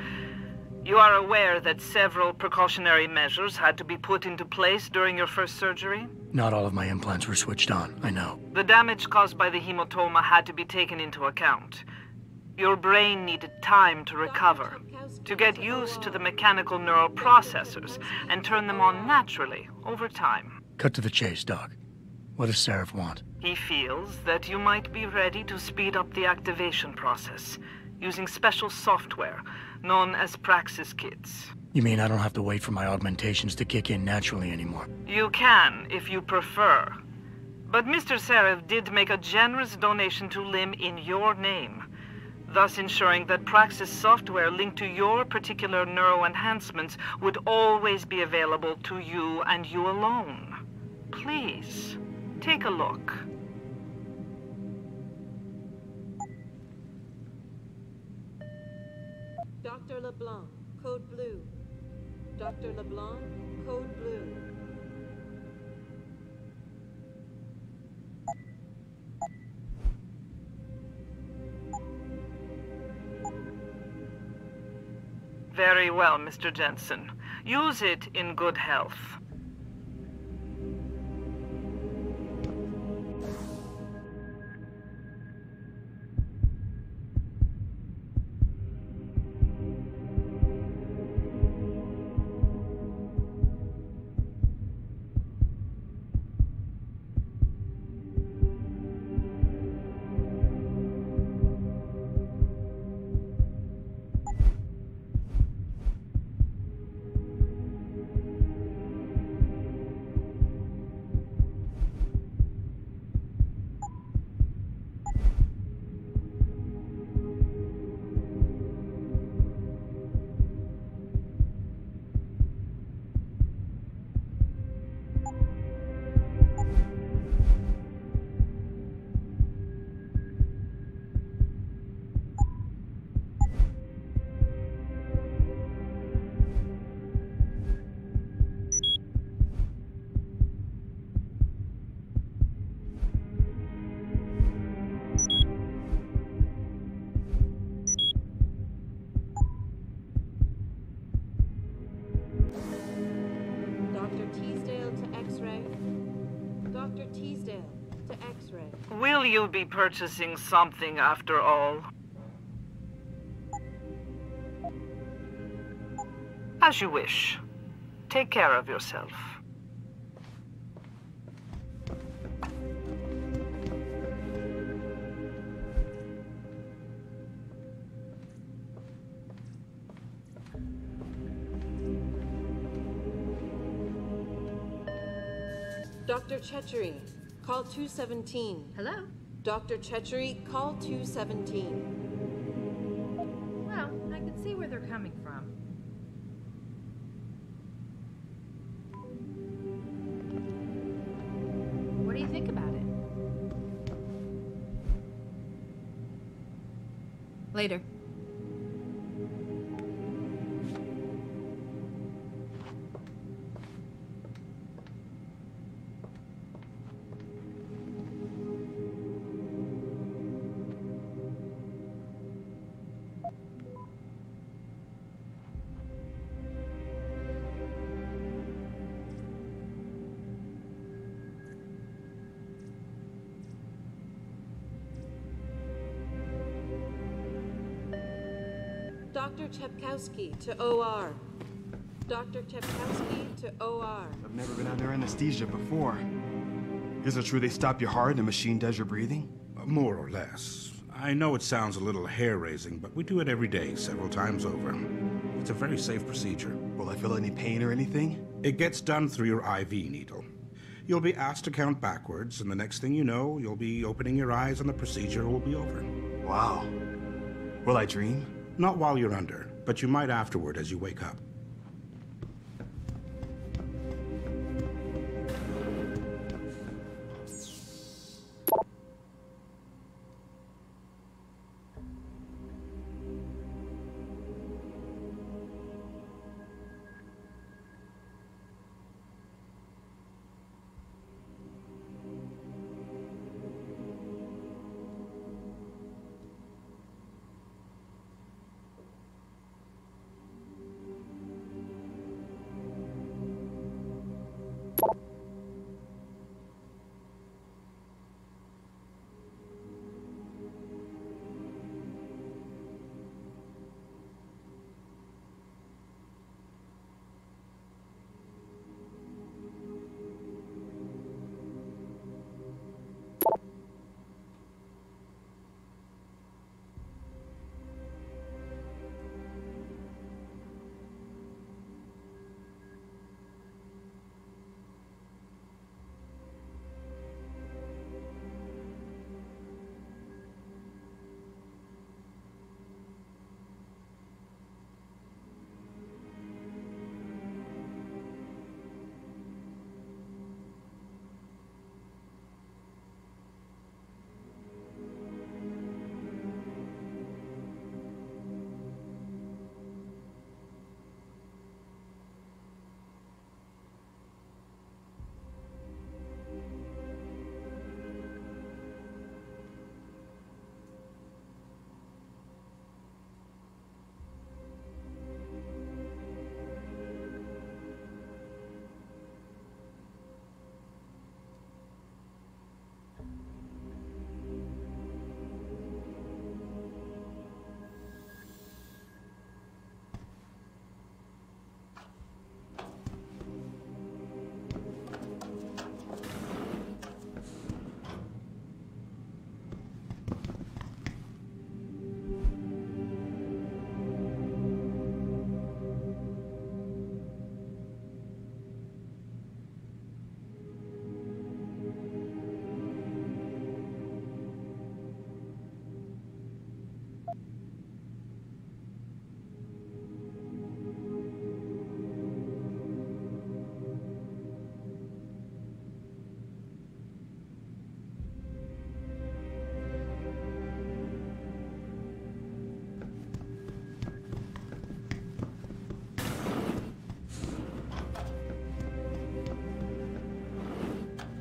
You are aware that several precautionary measures had to be put into place during your first surgery? Not all of my implants were switched on, I know. The damage caused by the hematoma had to be taken into account. Your brain needed time to recover, to get used to the mechanical neural processors and turn them on naturally over time. Cut to the chase, Doc. What does Seraph want? He feels that you might be ready to speed up the activation process using special software known as Praxis kits. You mean I don't have to wait for my augmentations to kick in naturally anymore? You can, if you prefer. But Mr. Seraph did make a generous donation to LIM in your name, thus ensuring that Praxis software linked to your particular neuroenhancements would always be available to you and you alone. Please, take a look. Dr. LeBlanc, code blue. Dr. LeBlanc, code blue. Very well, Mr. Jensen. Use it in good health. Will you be purchasing something after all? As you wish. Take care of yourself. Dr. Chechery, call 217. Hello? Dr. Chechery, call 217. Well, I can see where they're coming from. What do you think about it? Later. Dr. Tepkowski to OR. Dr. Tepkowski to OR. I've never been under anesthesia before. Is it true they stop your heart and the machine does your breathing? More or less. I know it sounds a little hair-raising, but we do it every day, several times over. It's a very safe procedure. Will I feel any pain or anything? It gets done through your IV needle. You'll be asked to count backwards, and the next thing you know, you'll be opening your eyes and the procedure will be over. Wow. Will I dream? Not while you're under, but you might afterward as you wake up.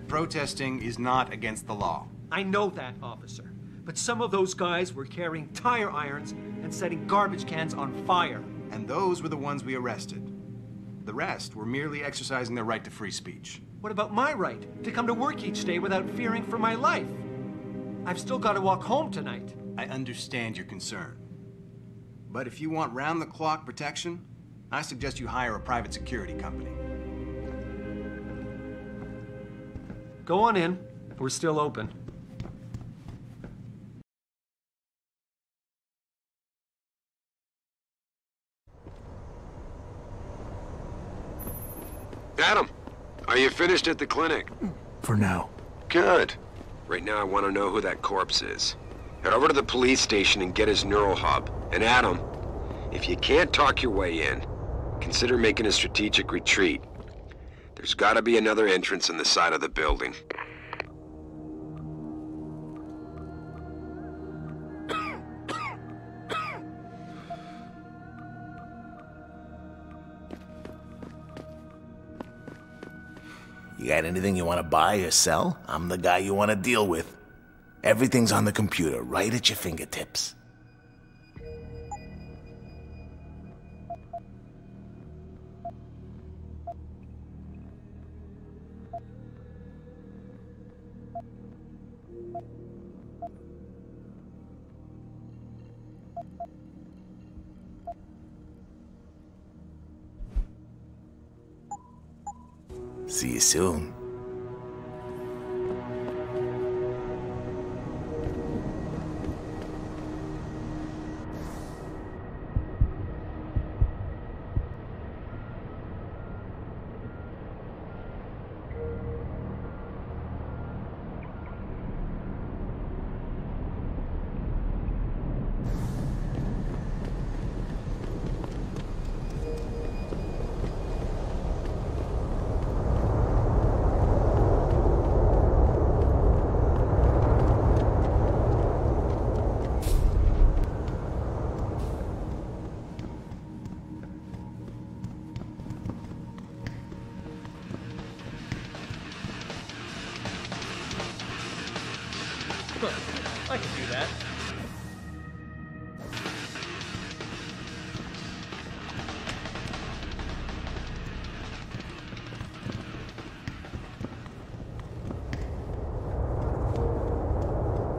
Protesting is not against the law. I know that, officer. But some of those guys were carrying tire irons and setting garbage cans on fire. And those were the ones we arrested. The rest were merely exercising their right to free speech. What about my right to come to work each day without fearing for my life? I've still got to walk home tonight. I understand your concern. But if you want round-the-clock protection, I suggest you hire a private security company. Go on in. We're still open. Adam, are you finished at the clinic? For now. Good. Right now I want to know who that corpse is. Head over to the police station and get his neural hub. And Adam, if you can't talk your way in, consider making a strategic retreat. There's got to be another entrance in the side of the building. You got anything you want to buy or sell? I'm the guy you want to deal with. Everything's on the computer, right at your fingertips. See you soon. I can do that.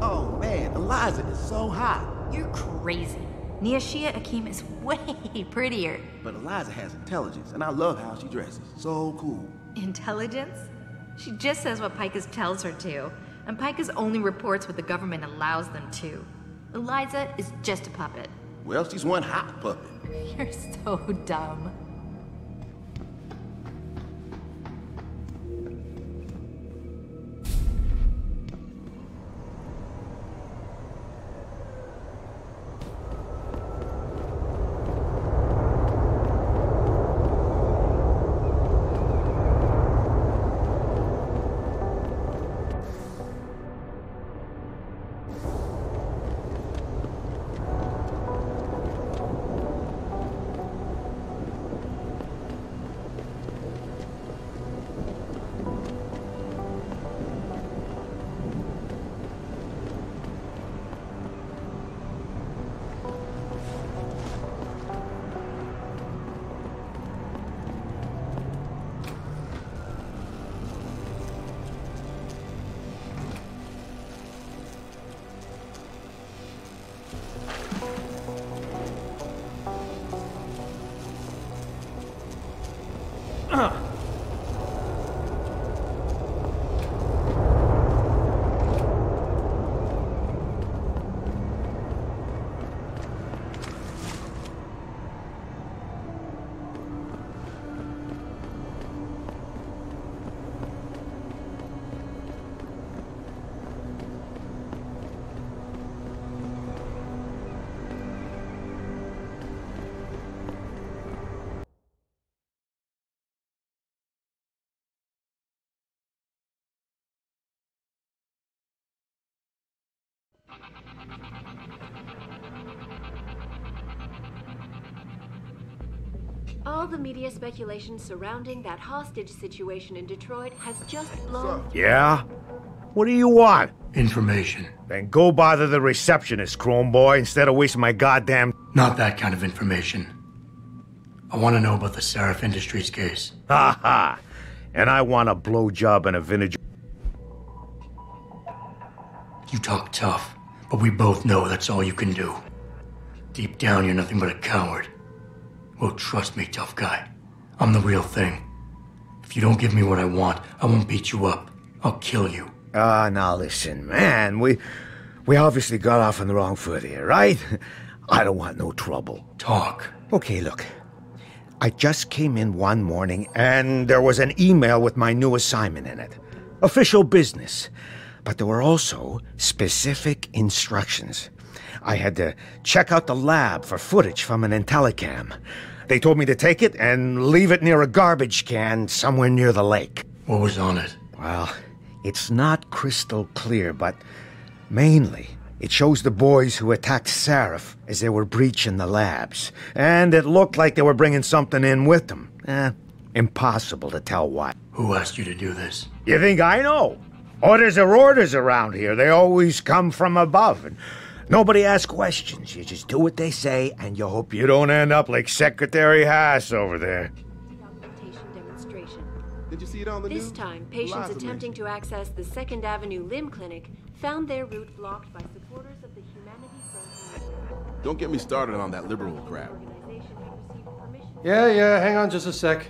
Oh man, Eliza is so hot. You're crazy. Niashia Akeem is way prettier. But Eliza has intelligence, and I love how she dresses. So cool. Intelligence? She just says what Pikus tells her to, and Pikus only reports what the government allows them to. Eliza is just a puppet. Well, she's one hot puppet. You're so dumb. All the media speculation surrounding that hostage situation in Detroit has just blown. Yeah? What do you want? Information. Then go bother the receptionist, Chrome Boy, instead of wasting my goddamn... Not that kind of information. I want to know about the Seraph Industries case. Ha ha! And I want a blowjob and a vintage... You talk tough, but we both know that's all you can do. Deep down, you're nothing but a coward. Well, trust me, tough guy. I'm the real thing. If you don't give me what I want, I won't beat you up. I'll kill you. Now listen, man. We obviously got off on the wrong foot here, right? I don't want no trouble. Talk. Okay, look. I just came in one morning, and there was an email with my new assignment in it. Official business. But there were also specific instructions. I had to check out the lab for footage from an IntelliCam. They told me to take it and leave it near a garbage can somewhere near the lake. What was on it? Well, it's not crystal clear, but mainly it shows the boys who attacked Seraph as they were breaching the labs. And it looked like they were bringing something in with them. Impossible to tell what. Who asked you to do this? You think I know? Orders are orders around here. They always come from above. And nobody asks questions. You just do what they say, and you hope you don't end up like Secretary Haas over there. Demonstration. Did you see it on the news? This time, patients attempting to access the 2nd Avenue Limb Clinic found their route blocked by supporters of the Humanity Front. Don't get me started on that liberal crap. Yeah, hang on just a sec.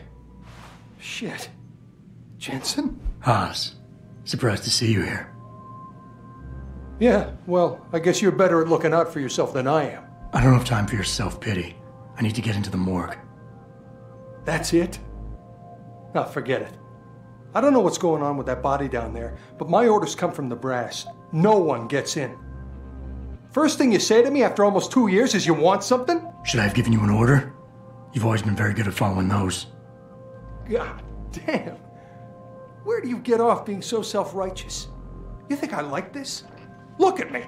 Shit. Jensen? Haas, surprised to see you here. Yeah, well, I guess you're better at looking out for yourself than I am. I don't have time for your self-pity. I need to get into the morgue. That's it? Now, forget it. I don't know what's going on with that body down there, but my orders come from the brass. No one gets in. First thing you say to me after almost 2 years is you want something? Should I have given you an order? You've always been very good at following those. God damn. Where do you get off being so self-righteous? You think I like this? Look at me.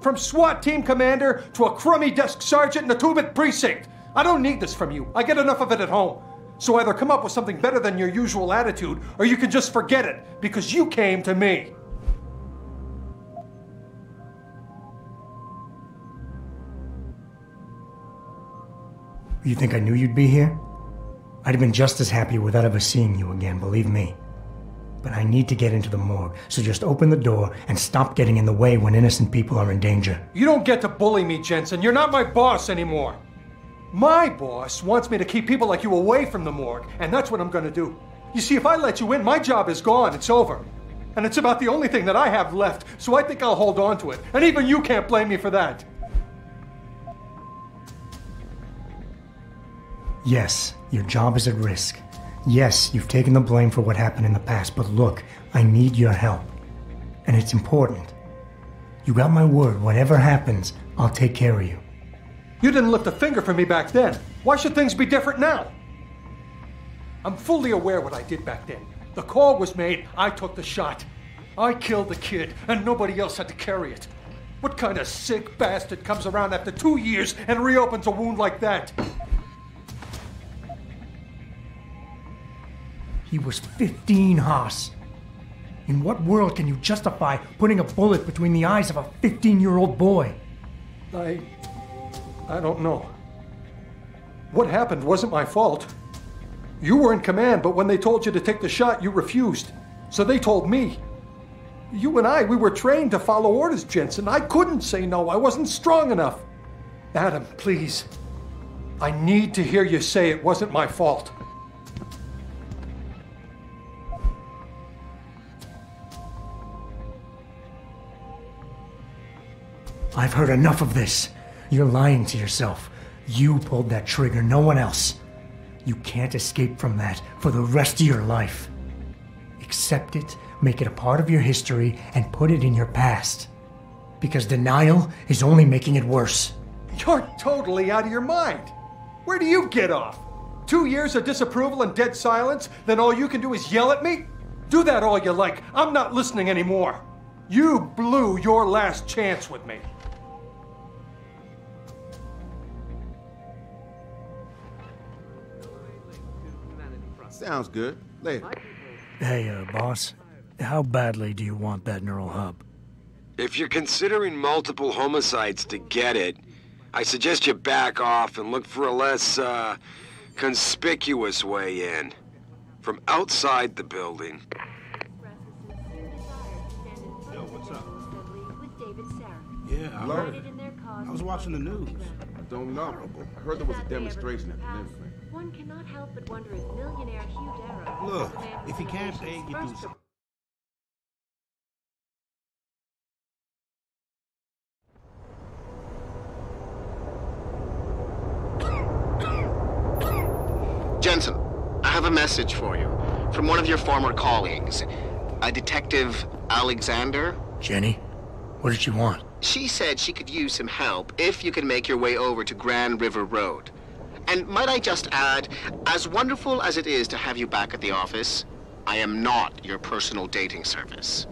From SWAT team commander to a crummy desk sergeant in the 2-bit precinct. I don't need this from you. I get enough of it at home. So either come up with something better than your usual attitude, or you can just forget it, because you came to me. You think I knew you'd be here? I'd have been just as happy without ever seeing you again, believe me. But I need to get into the morgue, so just open the door and stop getting in the way when innocent people are in danger. You don't get to bully me, Jensen. You're not my boss anymore. My boss wants me to keep people like you away from the morgue, and that's what I'm going to do. You see, if I let you in, my job is gone. It's over. And it's about the only thing that I have left, so I think I'll hold on to it. And even you can't blame me for that. Yes, your job is at risk. Yes, you've taken the blame for what happened in the past, but look, I need your help. And it's important. You got my word, whatever happens, I'll take care of you. You didn't lift a finger for me back then. Why should things be different now? I'm fully aware what I did back then. The call was made, I took the shot. I killed the kid, and nobody else had to carry it. What kind of sick bastard comes around after 2 years and reopens a wound like that? He was 15, Haas. In what world can you justify putting a bullet between the eyes of a 15-year-old boy? I don't know. What happened wasn't my fault. You were in command, but when they told you to take the shot, you refused. So they told me. You and we were trained to follow orders, Jensen. I couldn't say no. I wasn't strong enough. Adam, please. I need to hear you say it wasn't my fault. I've heard enough of this. You're lying to yourself. You pulled that trigger, no one else. You can't escape from that for the rest of your life. Accept it, make it a part of your history, and put it in your past. Because denial is only making it worse. You're totally out of your mind. Where do you get off? 2 years of disapproval and dead silence, then all you can do is yell at me? Do that all you like. I'm not listening anymore. You blew your last chance with me. Sounds good. Later. Hey, boss. How badly do you want that neural hub? If you're considering multiple homicides to get it, I suggest you back off and look for a less, conspicuous way in. From outside the building. Yo, what's up? Yeah, I heard it. I was watching the news. I don't know. I heard there was a demonstration at the Lynn plant. One cannot help but wonder if millionaire Hugh Darrow... Look, if he can't pay, you do something. Jensen, I have a message for you from one of your former colleagues, a Detective Alexander. Jenny, what did she want? She said she could use some help if you could make your way over to Grand River Road. And might I just add, as wonderful as it is to have you back at the office, I am not your personal dating service.